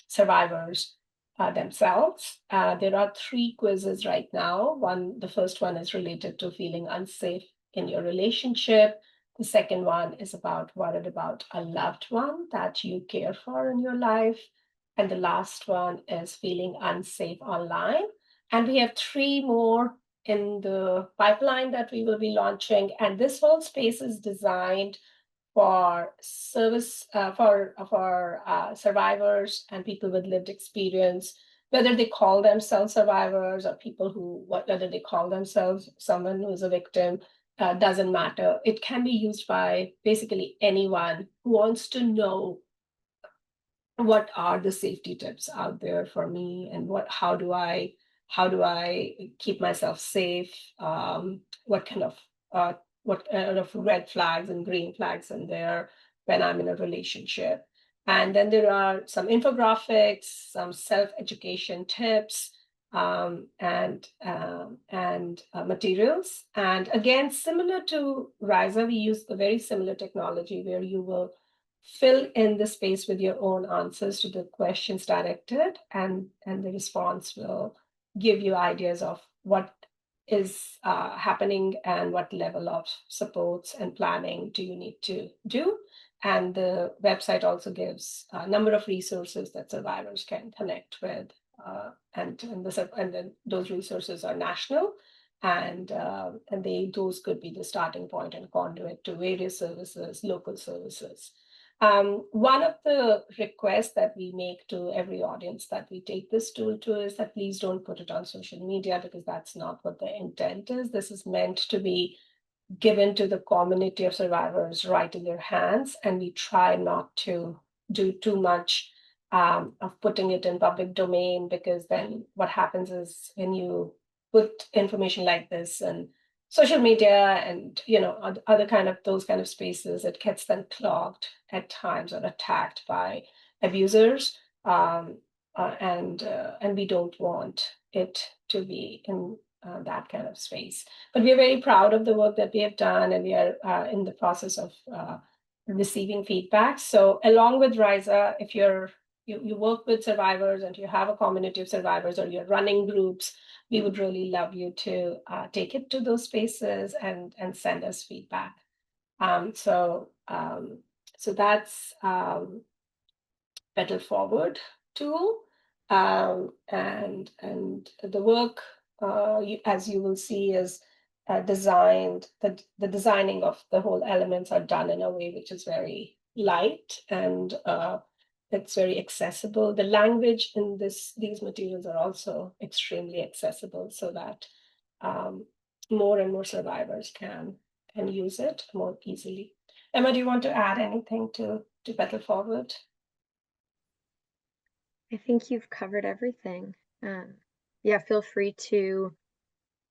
survivors themselves. There are 3 quizzes right now. The first one is related to feeling unsafe in your relationship. The second one is worried about a loved one that you care for in your life. And the last one is feeling unsafe online. And we have 3 more in the pipeline that we will be launching. And this whole space is designed for service for survivors and people with lived experience, whether they call themselves survivors or people whether they call themselves someone who's a victim. Doesn't matter. It can be used by basically anyone who wants to know what are the safety tips out there for me, and how do I keep myself safe? What kind of red flags and green flags in there when I'm in a relationship? And then there are some infographics, some self-education tips, and materials. And again, similar to RISA, we use a very similar technology where you will fill in the space with your own answers to the questions directed, and the response will give you ideas of what is happening and what level of supports and planning do you need to do. And the website also gives a number of resources that survivors can connect with, and then those resources are national, and those could be the starting point and conduit to various services, local services. One of the requests that we make to every audience that we take this tool to is that please don't put it on social media, because that's not what the intent is. This is meant to be given to the community of survivors right in their hands, and we try not to do too much of putting it in public domain, because then what happens is when you put information like this and social media and other those kind of spaces, it gets then clogged at times or attacked by abusers, and we don't want it to be in that kind of space. But we are very proud of the work that we have done, and we are in the process of receiving feedback. So along with RISA, if you work with survivors and you have a community of survivors, or you're running groups, we would really love you to take it to those spaces and send us feedback. So that's Petal Forward tool, and the work, as you will see, is designed. The designing of the whole elements are done in a way which is very light, and it's very accessible. The language in these materials are also extremely accessible, so that more and more survivors can use it more easily. Emma, do you want to add anything to Petal Forward? I think you've covered everything. Yeah, feel free to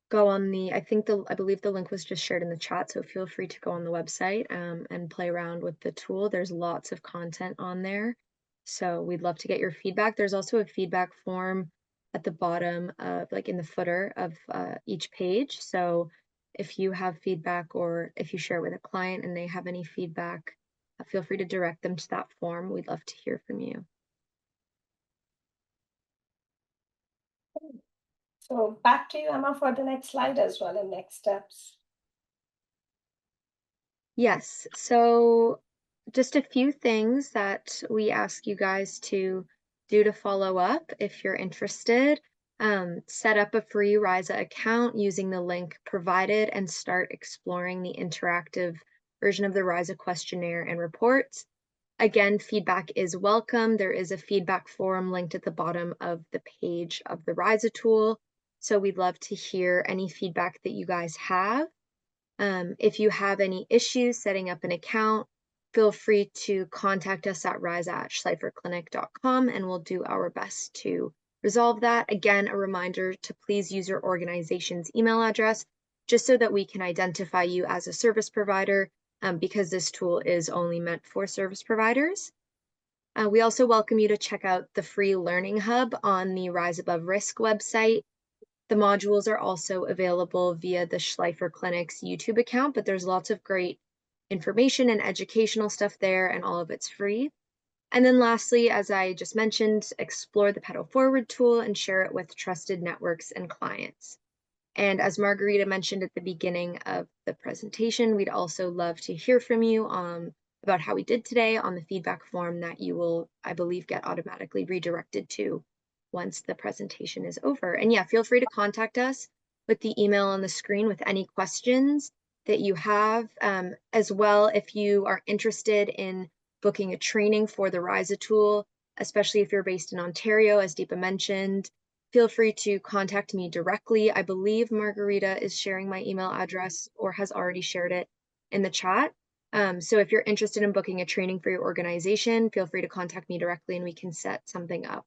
go on I believe the link was just shared in the chat, so feel free to go on the website and play around with the tool. There's lots of content on there, so we'd love to get your feedback. There's also a feedback form at the bottom of, in the footer of each page. So if you have feedback, or if you share it with a client and they have any feedback, feel free to direct them to that form. We'd love to hear from you. So back to you, Emma, for the next slide as well, and next steps. Yes, so just a few things that we ask you guys to do to follow up if you're interested. Set up a free RISA account using the link provided and start exploring the interactive version of the RISA questionnaire and reports. Again, feedback is welcome. There is a feedback form linked at the bottom of the page of the RISA tool. So we'd love to hear any feedback that you guys have. If you have any issues setting up an account, feel free to contact us at risa@schliferclinic.com and we'll do our best to resolve that. Again, a reminder to please use your organization's email address just so that we can identify you as a service provider, because this tool is only meant for service providers. We also welcome you to check out the free Learning Hub on the Rise Above Risk website. The modules are also available via the Schlifer Clinic's YouTube account, but there's lots of great information and educational stuff there, and all of it's free. And then lastly, as I just mentioned, explore the Pedal Forward tool and share it with trusted networks and clients. And as Margarita mentioned at the beginning of the presentation, we'd also love to hear from you about how we did today on the feedback form that you will, I believe, get automatically redirected to once the presentation is over. And yeah, feel free to contact us with the email on the screen with any questions that you have. As well, if you are interested in booking a training for the RISA tool, especially if you're based in Ontario, as Deepa mentioned, feel free to contact me directly. I believe Margarita is sharing my email address or has already shared it in the chat. So if you're interested in booking a training for your organization, feel free to contact me directly and we can set something up.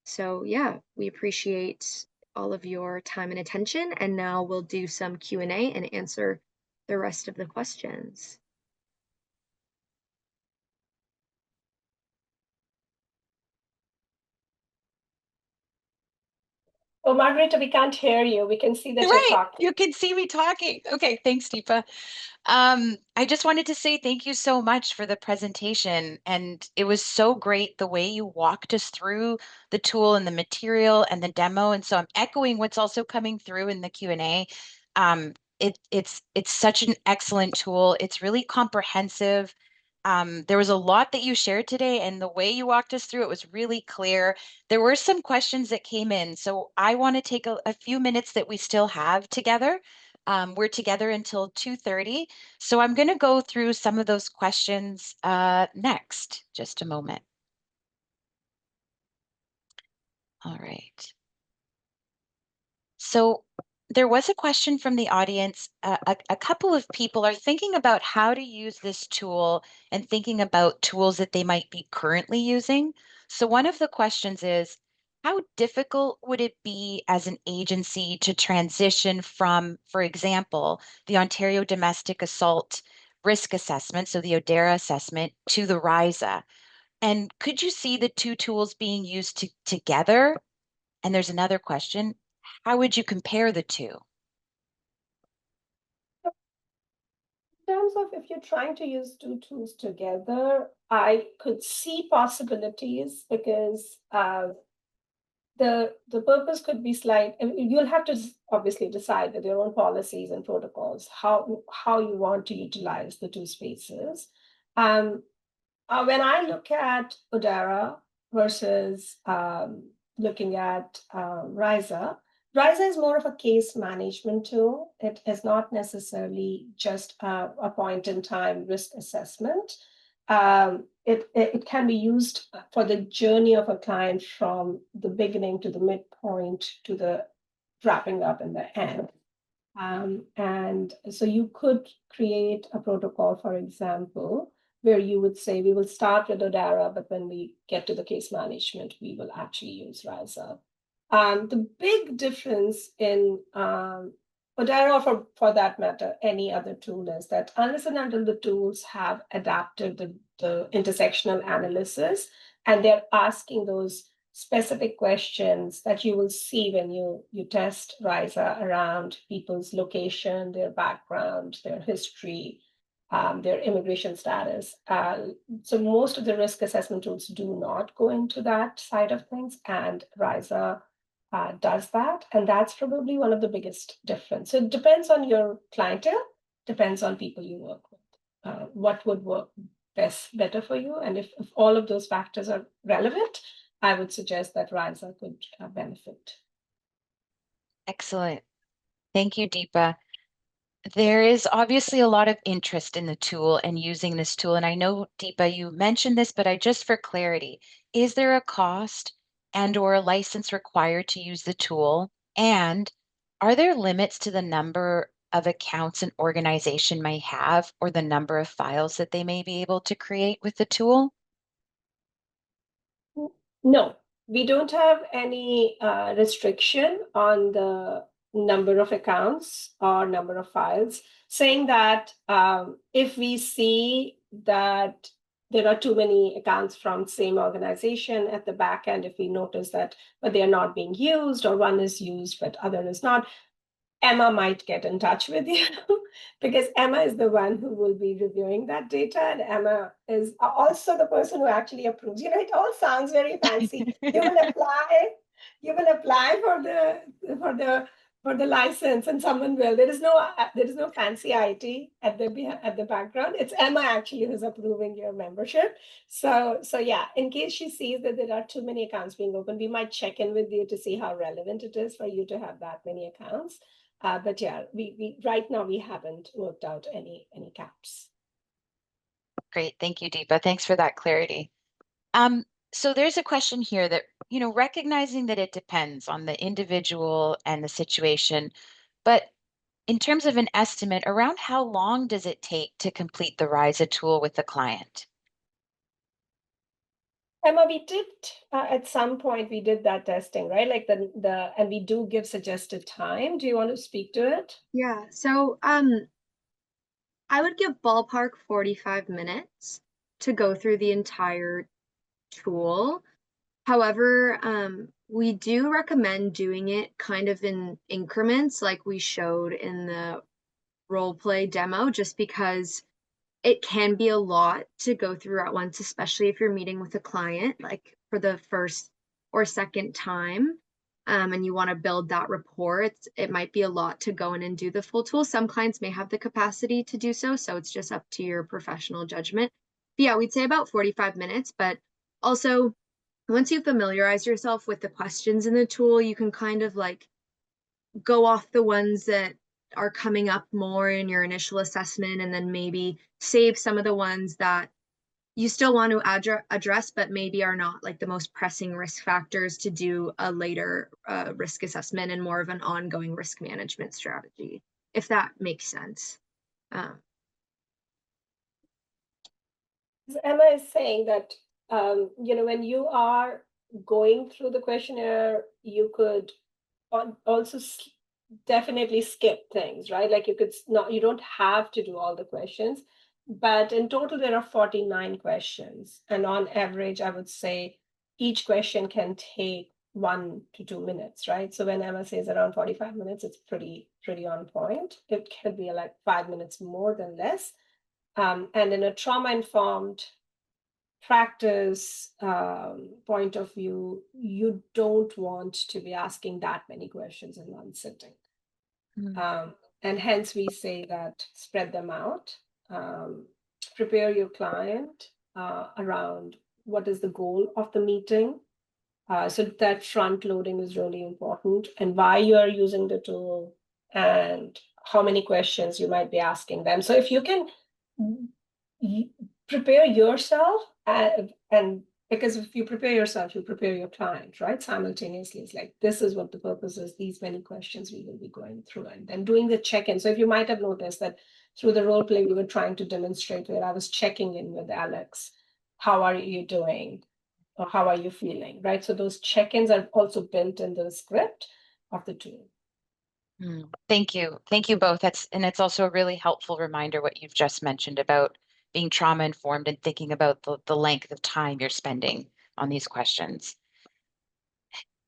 So yeah, we appreciate all of your time and attention. And now we'll do some Q&A and answer the rest of the questions. Oh, Margarita, we can't hear you. We can see that you're Right. talking. You can see me talking. Okay, thanks, Deepa. I just wanted to say thank you so much for the presentation. And it was so great the way you walked us through the tool and the material and the demo. And so I'm echoing what's also coming through in the Q&A. It's such an excellent tool. It's really comprehensive. There was a lot that you shared today, and the way you walked us through it was really clear. There were some questions that came in, so I want to take a few minutes that we still have together. We're together until 2:30, so I'm going to go through some of those questions next. Just a moment. All right. So there was a question from the audience. A couple of people are thinking about how to use this tool and thinking about tools that they might be currently using. So one of the questions is, how difficult would it be as an agency to transition from, for example, the Ontario Domestic Assault Risk Assessment, so the ODERA assessment, to the RISA? And could you see the two tools being used together? And there's another question. How would you compare the two? In terms of if you're trying to use two tools together, I could see possibilities because the purpose could be slight. You'll have to obviously decide with your own policies and protocols how you want to utilize the two spaces. When I look at ODERA versus looking at RISA, RISA is more of a case management tool. It is not necessarily just a point in time risk assessment. It can be used for the journey of a client from the beginning to the midpoint to the wrapping up in the end. And so you could create a protocol, for example, where you would say, we will start with ODERA, but when we get to the case management, we will actually use RISA. The big difference in ODERA, for that matter, any other tool, is that unless and until the tools have adapted the intersectional analysis, and they're asking those specific questions that you will see when you test RISA around people's location, their background, their history, their immigration status. So most of the risk assessment tools do not go into that side of things, and RISA does that. And that's probably one of the biggest difference. So it depends on your clientele, depends on people you work with, what would work best better for you. And if all of those factors are relevant, I would suggest that RISA could benefit. Excellent. Thank you, Deepa. There is obviously a lot of interest in the tool and using this tool. And I know, Deepa, you mentioned this, but just for clarity, is there a cost and or a license required to use the tool? And are there limits to the number of accounts an organization may have or the number of files that they may be able to create with the tool? No, we don't have any restriction on the number of accounts or number of files, saying that if we see that there are too many accounts from same organization at the back end, if we notice that but they are not being used or one is used but other is not, Emma might get in touch with you because Emma is the one who will be reviewing that data, and Emma is also the person who actually approves. It all sounds very fancy. You will apply for the license, and someone will. There is no fancy IT at the background. It's Emma actually who's approving your membership. So yeah, in case she sees that there are too many accounts being opened, we might check in with you to see how relevant it is for you to have that many accounts. But yeah, we right now we haven't worked out any caps. Great. Thank you, Deepa. Thanks for that clarity. So there's a question here that, recognizing that it depends on the individual and the situation, but in terms of an estimate, around how long does it take to complete the RISA tool with the client? Emma, we did at some point we did that testing, right? Like and we do give suggested time. Do you want to speak to it? Yeah, so I would give ballpark 45 minutes to go through the entire tool. However, we do recommend doing it kind of in increments like we showed in the role play demo, just because it can be a lot to go through at once, especially if you're meeting with a client like for the first or second time. And you want to build that rapport. It might be a lot to go in and do the full tool. Some clients may have the capacity to do so, so it's just up to your professional judgment. But yeah, we'd say about 45 minutes, but also once you familiarize yourself with the questions in the tool, you can kind of like go off the ones that are coming up more in your initial assessment and then maybe save some of the ones that you still want to address, but maybe are not like the most pressing risk factors to do a later risk assessment and more of an ongoing risk management strategy, if that makes sense. Emma is saying that, when you are going through the questionnaire, you could also definitely skip things, right? Like you don't have to do all the questions, but in total there are 49 questions. And on average, I would say each question can take 1 to 2 minutes, right? So when Emma says around 45 minutes, it's pretty on point. It could be like 5 minutes more than less. And in a trauma-informed practice point of view, you don't want to be asking that many questions in one sitting. And hence we say that spread them out, prepare your client around what is the goal of the meeting. So that front loading is really important, and why you are using the tool and how many questions you might be asking them. So if you can prepare yourself, and because if you prepare yourself, you prepare your client, right? Simultaneously, it's like, this is what the purpose is, these many questions we will be going through, and then doing the check-in. So if you might have noticed that through the role play, we were trying to demonstrate where I was checking in with Alex. How are you doing? Or how are you feeling, right? So those check-ins are also built in the script of the tool. Thank you. Thank you both. It's also a really helpful reminder what you've just mentioned about being trauma informed and thinking about the length of time you're spending on these questions.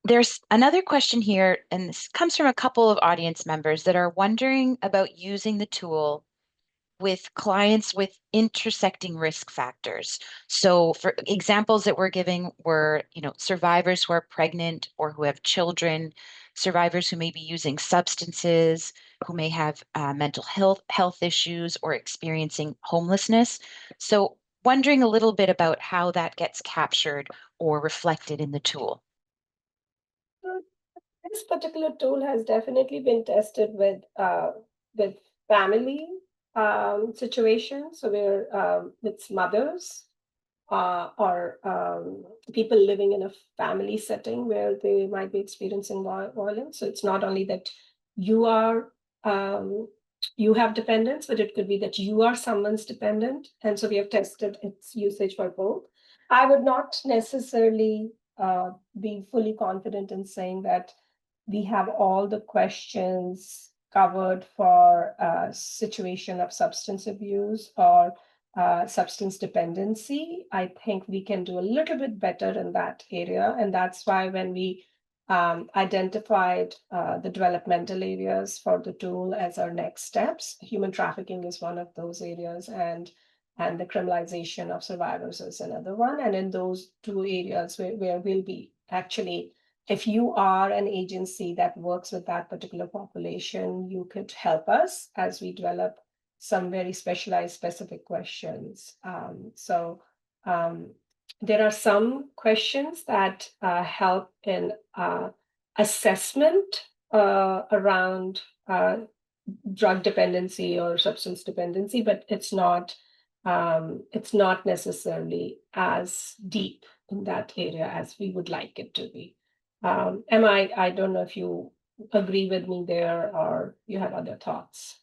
There's another question here, and this comes from a couple of audience members that are wondering about using the tool with clients with intersecting risk factors. So for examples that we're giving were, survivors who are pregnant or who have children, survivors who may be using substances, who may have mental health issues or experiencing homelessness. So wondering a little bit about how that gets captured or reflected in the tool. This particular tool has definitely been tested with family situations, so where it's mothers or people living in a family setting where they might be experiencing violence. So it's not only that you are you have dependents, but it could be that you are someone's dependent. And so we have tested its usage for both. I would not necessarily be fully confident in saying that we have all the questions covered for a situation of substance abuse or substance dependency. I think we can do a little bit better in that area. And that's why when we identified the developmental areas for the tool as our next steps, human trafficking is one of those areas, and the criminalization of survivors is another one. And in those two areas where we'll be actually, if you are an agency that works with that particular population, you could help us as we develop some very specialized, specific questions. There are some questions that help in assessment around drug dependency or substance dependency, but it's not necessarily as deep in that area as we would like it to be. I don't know if you agree with me there or you have other thoughts.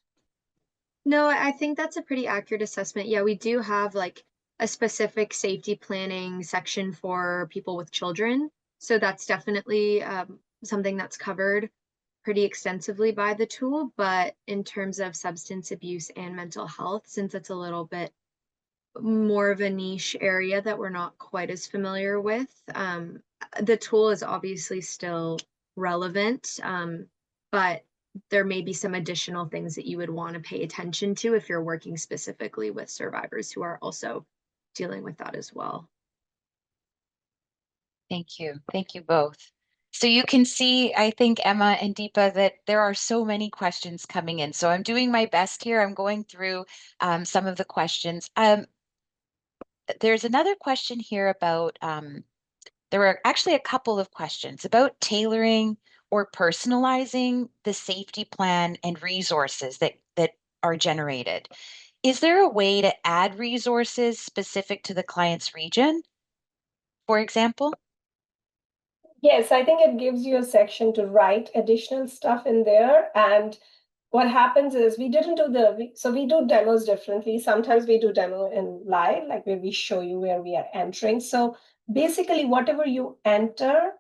No, I think that's a pretty accurate assessment. Yeah, we do have like a specific safety planning section for people with children. So that's definitely something that's covered pretty extensively by the tool. But in terms of substance abuse and mental health, since it's a little bit more of a niche area that we're not quite as familiar with, the tool is obviously still relevant, but there may be some additional things that you would want to pay attention to if you're working specifically with survivors who are also dealing with that as well. Thank you. Thank you both. So you can see, I think, Emma and Deepa, that there are so many questions coming in. So I'm doing my best here. I'm going through some of the questions. There's another question here about, there were actually a couple of questions about tailoring or personalizing the safety plan and resources that are generated. Is there a way to add resources specific to the client's region, for example? Yes, I think it gives you a section to write additional stuff in there. And what happens is we didn't do so we do demos differently. Sometimes we do demo in live, like where we show you where we are entering. So basically, whatever you enter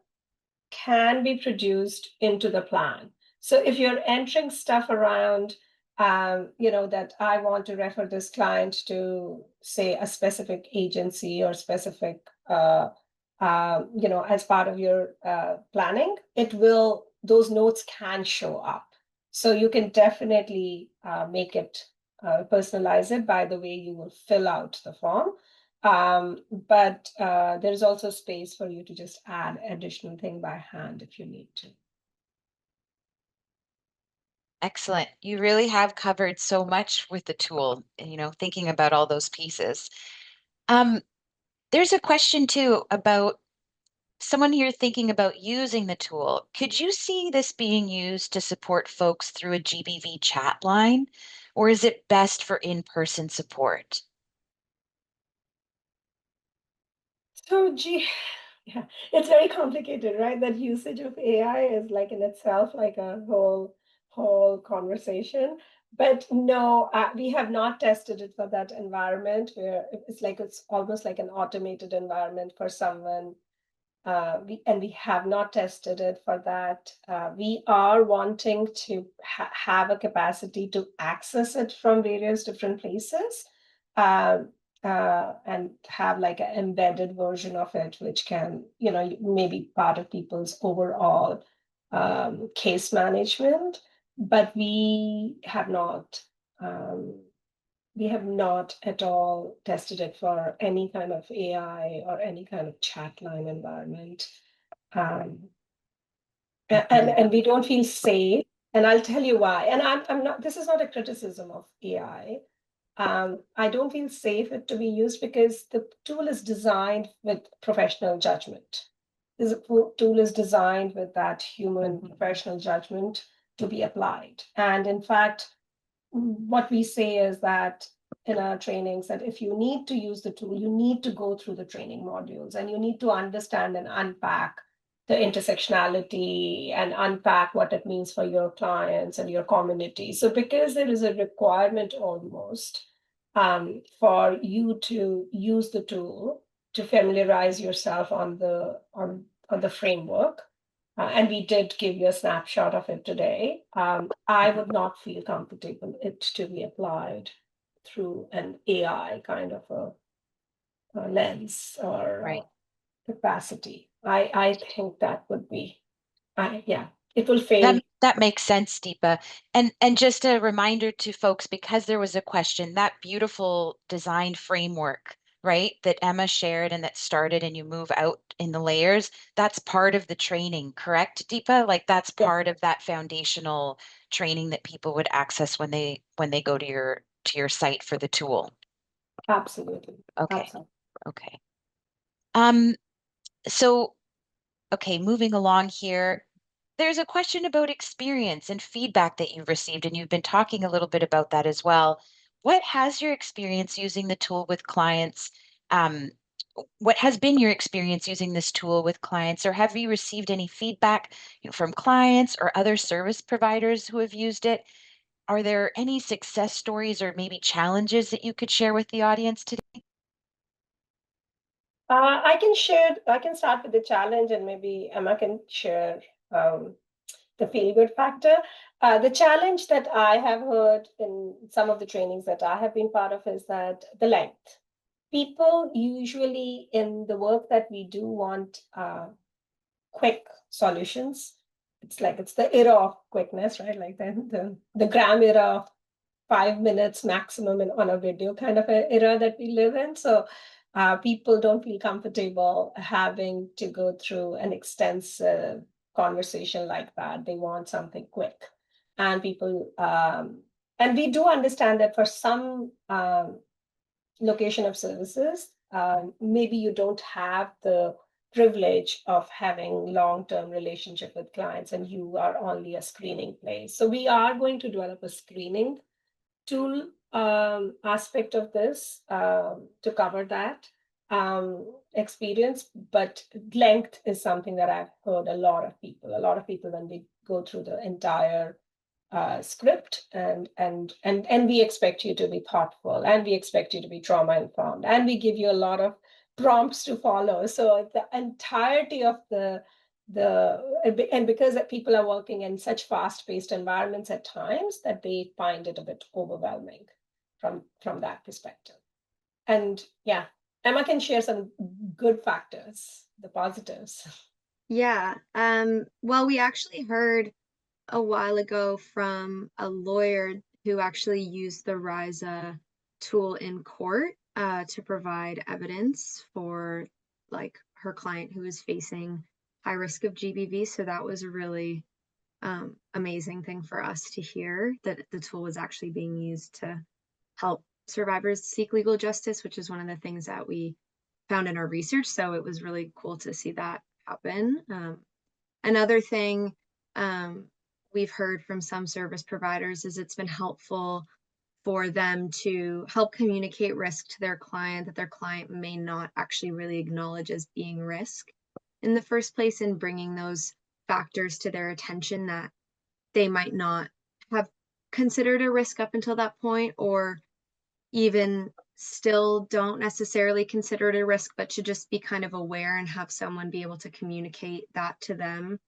can be produced into the plan. So if you're entering stuff around, that I want to refer this client to, say, a specific agency or specific, as part of your planning, those notes can show up. So you can definitely make it, personalize it by the way you will fill out the form. But there's also space for you to just add additional thing by hand if you need to. Excellent. You really have covered so much with the tool, thinking about all those pieces. There's a question too about someone here thinking about using the tool. Could you see this being used to support folks through a GBV chat line, or is it best for in-person support? So, yeah, it's very complicated, right? That usage of AI is like in itself like a whole conversation. But no, we have not tested it for that environment where it's almost like an automated environment for someone. We have not tested it for that. We are wanting to have a capacity to access it from various different places. And have like an embedded version of it, which can, maybe part of people's overall case management. But we have not at all tested it for any kind of AI or any kind of chat line environment. And we don't feel safe. And I'll tell you why. And I'm not, this is not a criticism of AI. I don't feel safe it to be used because the tool is designed with professional judgment. This tool is designed with that human professional judgment to be applied. And in fact, what we say is that in our trainings, that if you need to use the tool, you need to go through the training modules and you need to understand and unpack the intersectionality and unpack what it means for your clients and your community. So because there is a requirement almost for you to use the tool to familiarize yourself on the framework, and we did give you a snapshot of it today. I would not feel comfortable it to be applied through an AI kind of a lens or Right. capacity. I think that would be, yeah, it will fail. That makes sense, Deepa. And just a reminder to folks, because there was a question, that beautiful design framework, right, that Emma shared and that started and you move out in the layers, that's part of the training, correct, Deepa? Like that's Yeah. part of that foundational training that people would access when they go to your site for the tool. Absolutely. Okay. Absolutely. Okay. So okay, moving along here. There's a question about experience and feedback that you've received, and you've been talking a little bit about that as well. What has your experience using the tool with clients? Um, what has been your experience using this tool with clients, or have you received any feedback, from clients or other service providers who have used it? Are there any success stories or maybe challenges that you could share with the audience today? I can start with the challenge and maybe Emma can share the feel good factor. The challenge that I have heard in some of the trainings that I have been part of is that the length. People usually in the work that we do want quick solutions. It's like it's the era of quickness, right? Like the gram era of 5 minutes maximum on a video kind of a era that we live in. So people don't feel comfortable having to go through an extensive conversation like that. They want something quick. And people, and we do understand that for some location of services, maybe you don't have the privilege of having long-term relationship with clients and you are only a screening place. So we are going to develop a screening tool aspect of this to cover that experience, but length is something that I've heard a lot of people when they go through the entire script and we expect you to be thoughtful and we expect you to be trauma informed and we give you a lot of prompts to follow. So the entirety of and because people are working in such fast-paced environments at times that they find it a bit overwhelming from that perspective. And yeah, Emma can share some good factors, the positives. Yeah. Well, we actually heard a while ago from a lawyer who actually used the RISA tool in court to provide evidence for like her client who was facing high risk of GBV. So that was a really amazing thing for us to hear, that the tool was actually being used to help survivors seek legal justice, which is one of the things that we found in our research. So it was really cool to see that happen. Another thing we've heard from some service providers is it's been helpful for them to help communicate risk to their client that their client may not actually really acknowledge as being risk in the first place, and bringing those factors to their attention that they might not have considered a risk up until that point, or even still don't necessarily consider it a risk, but to just be kind of aware and have someone be able to communicate that to them.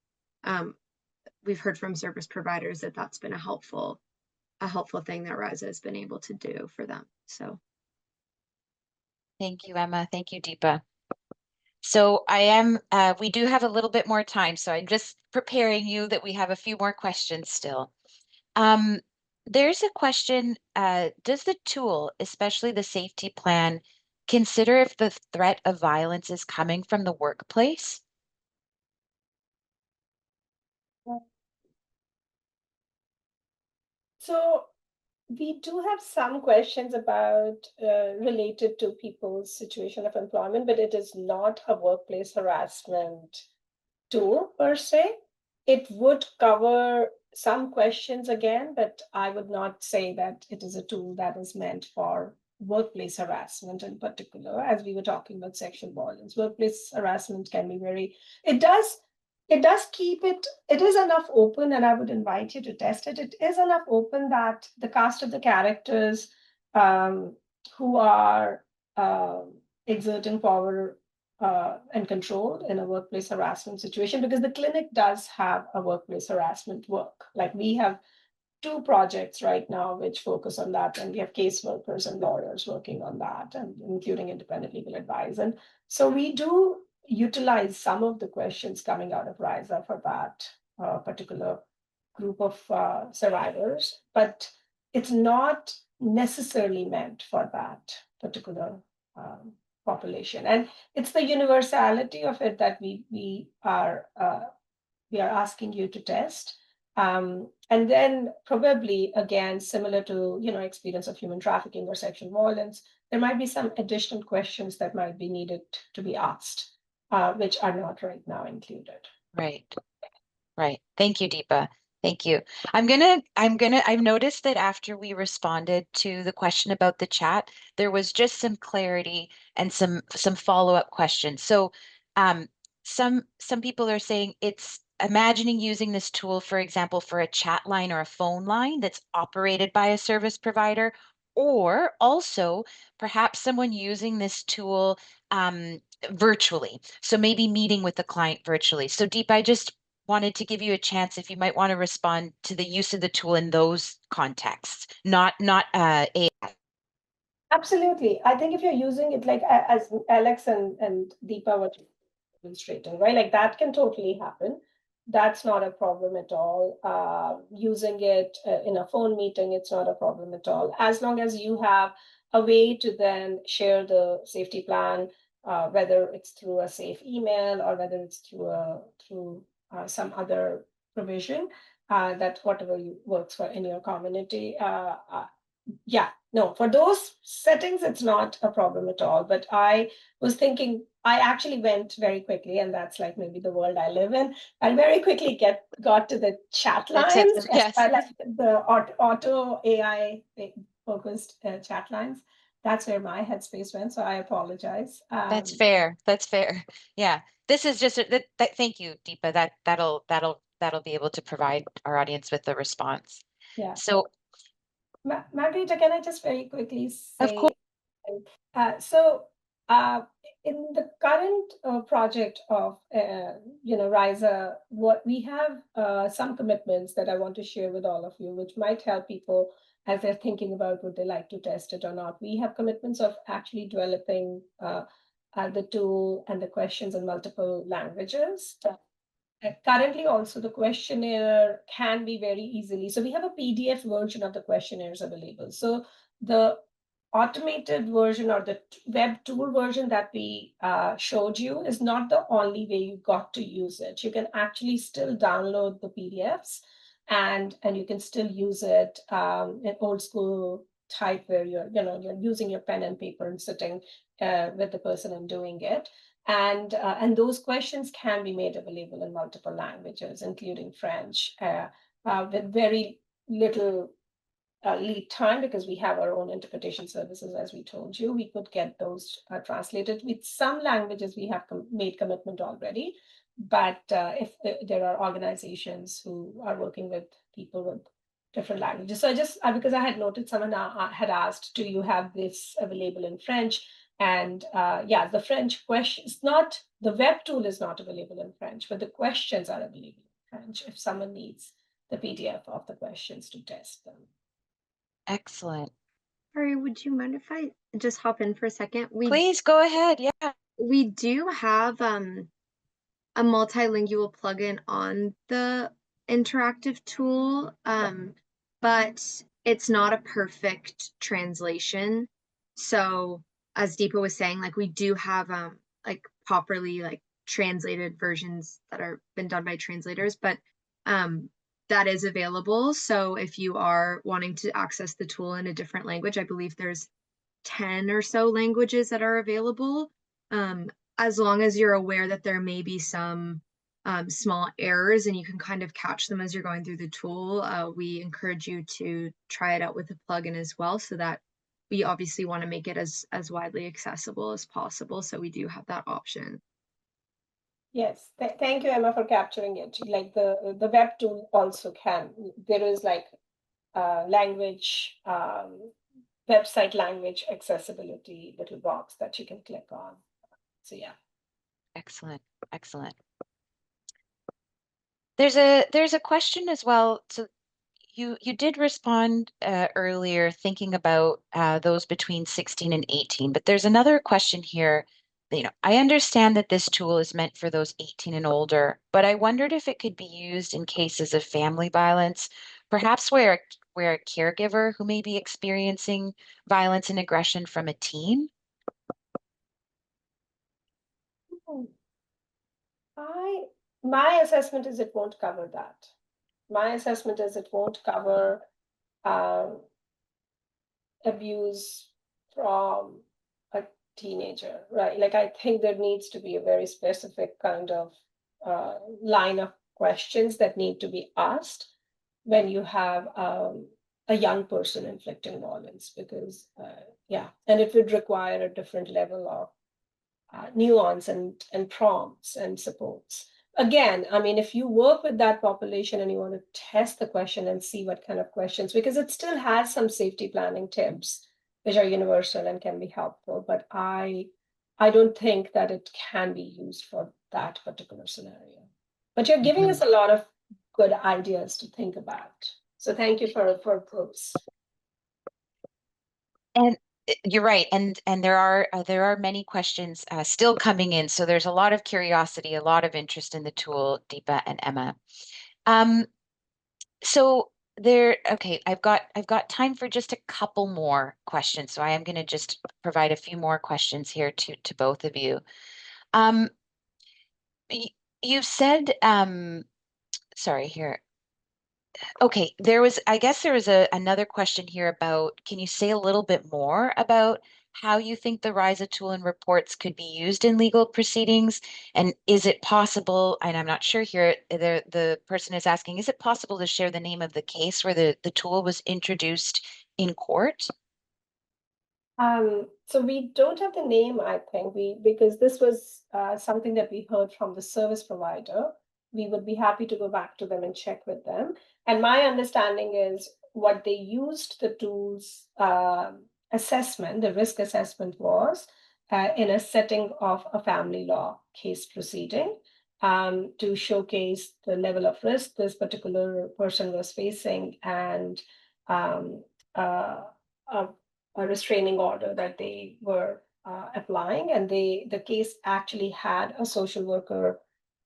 We've heard from service providers that that's been a helpful thing that RISA has been able to do for them. So Thank you, Emma. Thank you, Deepa. So we do have a little bit more time, so I'm just preparing you that we have a few more questions still. There's a question, does the tool, especially the safety plan, consider if the threat of violence is coming from the workplace? So We do have some questions about related to people's situation of employment, but it is not a workplace harassment tool per se. It would cover some questions again, but I would not say that it is a tool that is meant for workplace harassment in particular, as we were talking about sexual violence. Workplace harassment can be very, it does keep it is enough open, and I would invite you to test it. It is enough open that the cast of the characters um, who are exerting power and control in a workplace harassment situation, because the clinic does have a workplace harassment work. Like we have 2 projects right now which focus on that, and we have caseworkers and lawyers working on that, and including independent legal advice. And so we do utilize some of the questions coming out of RISA for that particular group of survivors, but it's not necessarily meant for that particular population. And it's the universality of it that we are asking you to test. And then probably again, similar to experience of human trafficking or sexual violence, there might be some additional questions that might be needed to be asked, which are not right now included. Right. Right. Thank you, Deepa. Thank you. I've noticed that after we responded to the question about the chat, there was just some clarity and some follow-up questions. So some people are saying it's imagining using this tool, for example, for a chat line or a phone line that's operated by a service provider, or also perhaps someone using this tool virtually. So maybe meeting with the client virtually. So Deepa, I just wanted to give you a chance if you might want to respond to the use of the tool in those contexts, not AI. Absolutely. I think if you're using it like as Alex and Deepa were demonstrating, right? Like that can totally happen. That's not a problem at all. Using it in a phone meeting, it's not a problem at all. As long as you have a way to then share the safety plan, whether it's through a safe email or whether it's through some other provision, that whatever works for in your community. Yeah, no, for those settings, it's not a problem at all. But I was thinking, I actually went very quickly, and that's like maybe the world I live in. I very quickly got to the chat lines, Yes, like the auto AI focused chat lines. That's where my headspace went. So I apologize. that's fair. That's fair. Yeah, this is just that. Thank you, Deepa. That'll be able to provide our audience with the response. Yeah. So, Margarita, can I just very quickly of course. say, so in the current project of RISA, what we have some commitments that I want to share with all of you, which might help people as they're thinking about would they like to test it or not. We have commitments of actually developing the tool and the questions in multiple languages. Currently, also the questionnaire can be very easily. So we have a PDF version of the questionnaires available. So the automated version or the web tool version that we showed you is not the only way you got to use it. You can actually still download the PDFs and you can still use it in old school type where you're using your pen and paper and sitting with the person and doing it. And those questions can be made available in multiple languages, including French, with very little lead time because we have our own interpretation services, as we told you. We could get those translated. With some languages, we have made commitment already. But if there are organizations who are working with people with different languages. So I just, because I had noted someone had asked, do you have this available in French? And yeah, the French questions, not, the web tool is not available in French, but the questions are available in French if someone needs the PDF of the questions to test them. Excellent. Sorry, would you mind if I just hop in for a second? Please go ahead. Yeah. We do have a multilingual plugin on the interactive tool, but it's not a perfect translation. So as Deepa was saying, like we do have like properly like translated versions that are been done by translators, but that is available. So if you are wanting to access the tool in a different language, I believe there's 10 or so languages that are available. As long as you're aware that there may be some small errors and you can kind of catch them as you're going through the tool, we encourage you to try it out with a plugin as well, so that we obviously want to make it as widely accessible as possible. So we do have that option. Yes, thank you, Emma, for capturing it. Like the web tool also can. There is like language, website language accessibility little box that you can click on. So yeah. Excellent, excellent. There's a question as well. So you did respond earlier thinking about those between 16 and 18, but there's another question here. I understand that this tool is meant for those 18 and older, but I wondered if it could be used in cases of family violence, perhaps where a caregiver who may be experiencing violence and aggression from a teen. My assessment is it won't cover that. My assessment is it won't cover abuse from a teenager, right? Like, I think there needs to be a very specific kind of line of questions that need to be asked when you have a young person inflicting violence, because yeah, and it would require a different level of nuance and prompts and supports. Again, I mean, if you work with that population and you want to test the question and see what kind of questions, because it still has some safety planning tips which are universal and can be helpful, but I don't think that it can be used for that particular scenario. But you're giving us a lot of good ideas to think about. So thank you for those. And you're right, and there are many questions still coming in, so there's a lot of curiosity, a lot of interest in the tool, Deepa and Emma. So okay, I've got time for just a couple more questions, so I am going to just provide a few more questions here to both of you. You said, sorry here. Okay, I guess there was another question here about, can you say a little bit more about how you think the RISA tool and reports could be used in legal proceedings? And is it possible, and I'm not sure here, the person is asking, is it possible to share the name of the case where the tool was introduced in court? So we don't have the name, I think, because this was something that we heard from the service provider. We would be happy to go back to them and check with them. And my understanding is what they used the tools assessment, the risk assessment was in a setting of a family law case proceeding to showcase the level of risk this particular person was facing and a restraining order that they were applying, and the case actually had a social worker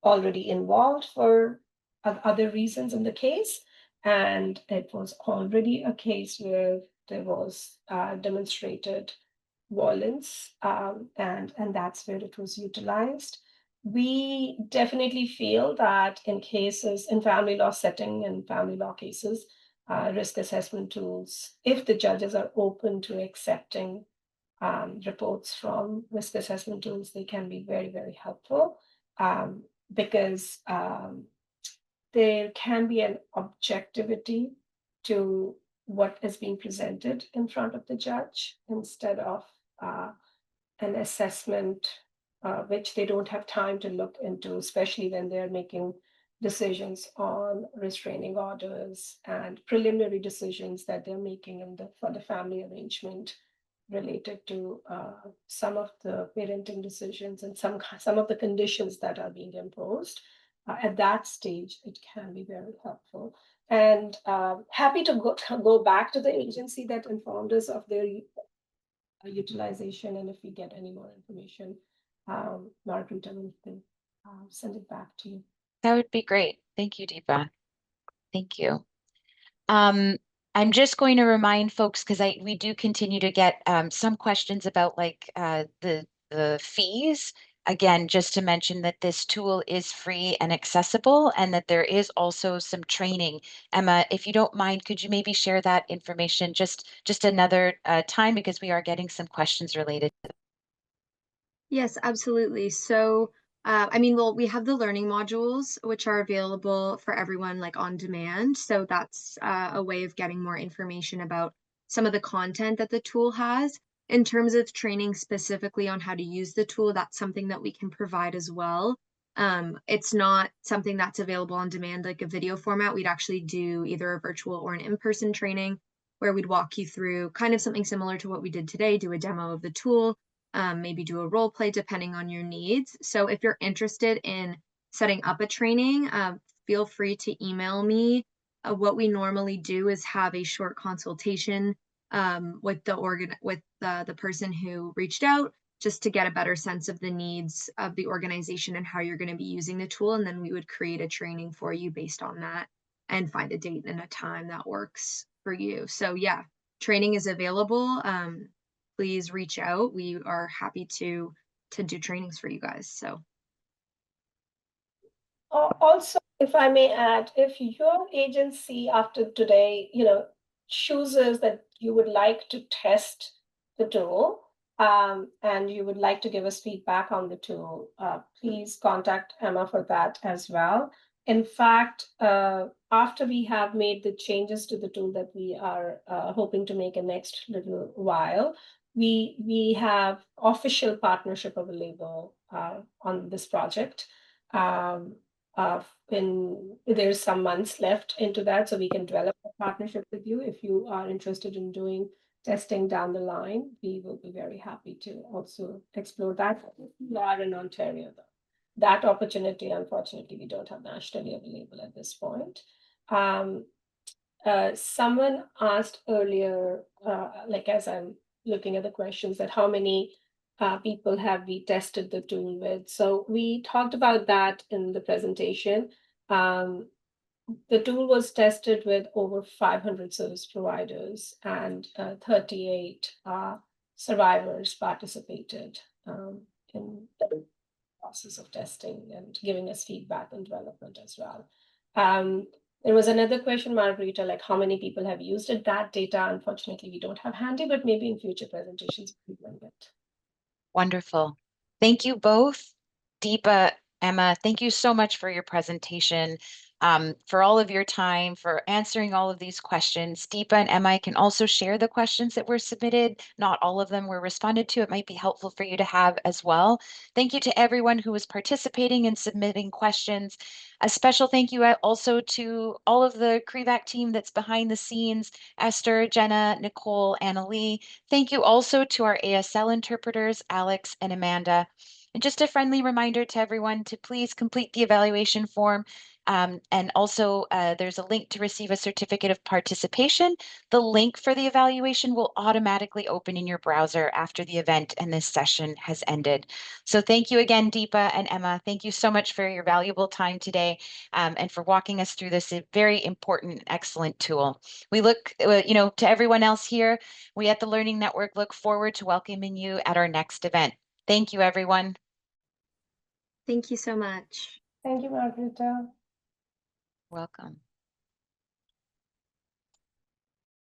already involved for other reasons in the case, and it was already a case where there was demonstrated violence, and that's where it was utilized. We definitely feel that in family law setting and family law cases, risk assessment tools, if the judges are open to accepting reports from risk assessment tools, they can be very, very helpful because there can be an objectivity to what is being presented in front of the judge instead of an assessment which they don't have time to look into, especially when they're making decisions on restraining orders and preliminary decisions that they're making for the family arrangement related to some of the parenting decisions and some of the conditions that are being imposed. At that stage, it can be very helpful. And happy to go back to the agency that informed us of their utilization, and if we get any more information, Margaret, I will send it back to you. That would be great. Thank you, Deepa. Thank you. I'm just going to remind folks, because we do continue to get some questions about like the fees Again, just to mention that this tool is free and accessible and that there is also some training. Emma, if you don't mind, could you maybe share that information just another time, because we are getting some questions related to that. Yes, absolutely. So, I mean, well, we have the learning modules, which are available for everyone like on demand. So that's a way of getting more information about some of the content that the tool has. In terms of training specifically on how to use the tool, that's something that we can provide as well. It's not something that's available on demand like a video format. We'd actually do either a virtual or an in-person training where we'd walk you through kind of something similar to what we did today, do a demo of the tool, maybe do a role play depending on your needs. So if you're interested in setting up a training, feel free to email me. What we normally do is have a short consultation with the person who reached out, just to get a better sense of the needs of the organization and how you're going to be using the tool. And then we would create a training for you based on that and find a date and a time that works for you. So yeah, training is available. Please reach out. We are happy to do trainings for you guys. So Also, if I may add, if your agency after today, chooses that you would like to test the tool, and you would like to give us feedback on the tool, please contact Emma for that as well. In fact, after we have made the changes to the tool that we are hoping to make in next little while, we have official partnership available on this project. There's some months left into that, so we can develop a partnership with you. If you are interested in doing testing down the line, we will be very happy to also explore that. If you are in Ontario, though, that opportunity, unfortunately, we don't have nationally available at this point. Someone asked earlier, like as I'm looking at the questions, that how many people have we tested the tool with? So we talked about that in the presentation. The tool was tested with over 500 service providers, and 38 survivors participated in the process of testing and giving us feedback and development as well. There was another question, Margarita, like how many people have used it? That data, unfortunately, we don't have handy, but maybe in future presentations we will get. Wonderful. Thank you both. Deepa, Emma, thank you so much for your presentation, for all of your time, for answering all of these questions. Deepa and Emma can also share the questions that were submitted. Not all of them were responded to. It might be helpful for you to have as well. Thank you to everyone who was participating and submitting questions. A special thank you also to all of the CREVAC team that's behind the scenes, Esther, Jenna, Nicole, Annalie. Thank you also to our ASL interpreters, Alex and Amanda. And just a friendly reminder to everyone to please complete the evaluation form. And also, there's a link to receive a certificate of participation. The link for the evaluation will automatically open in your browser after the event and this session has ended. So thank you again, Deepa and Emma. Thank you so much for your valuable time today, and for walking us through this very important, excellent tool. We look, to everyone else here, we at the Learning Network look forward to welcoming you at our next event. Thank you, everyone. thank you so much. Thank you, Margarita. Welcome.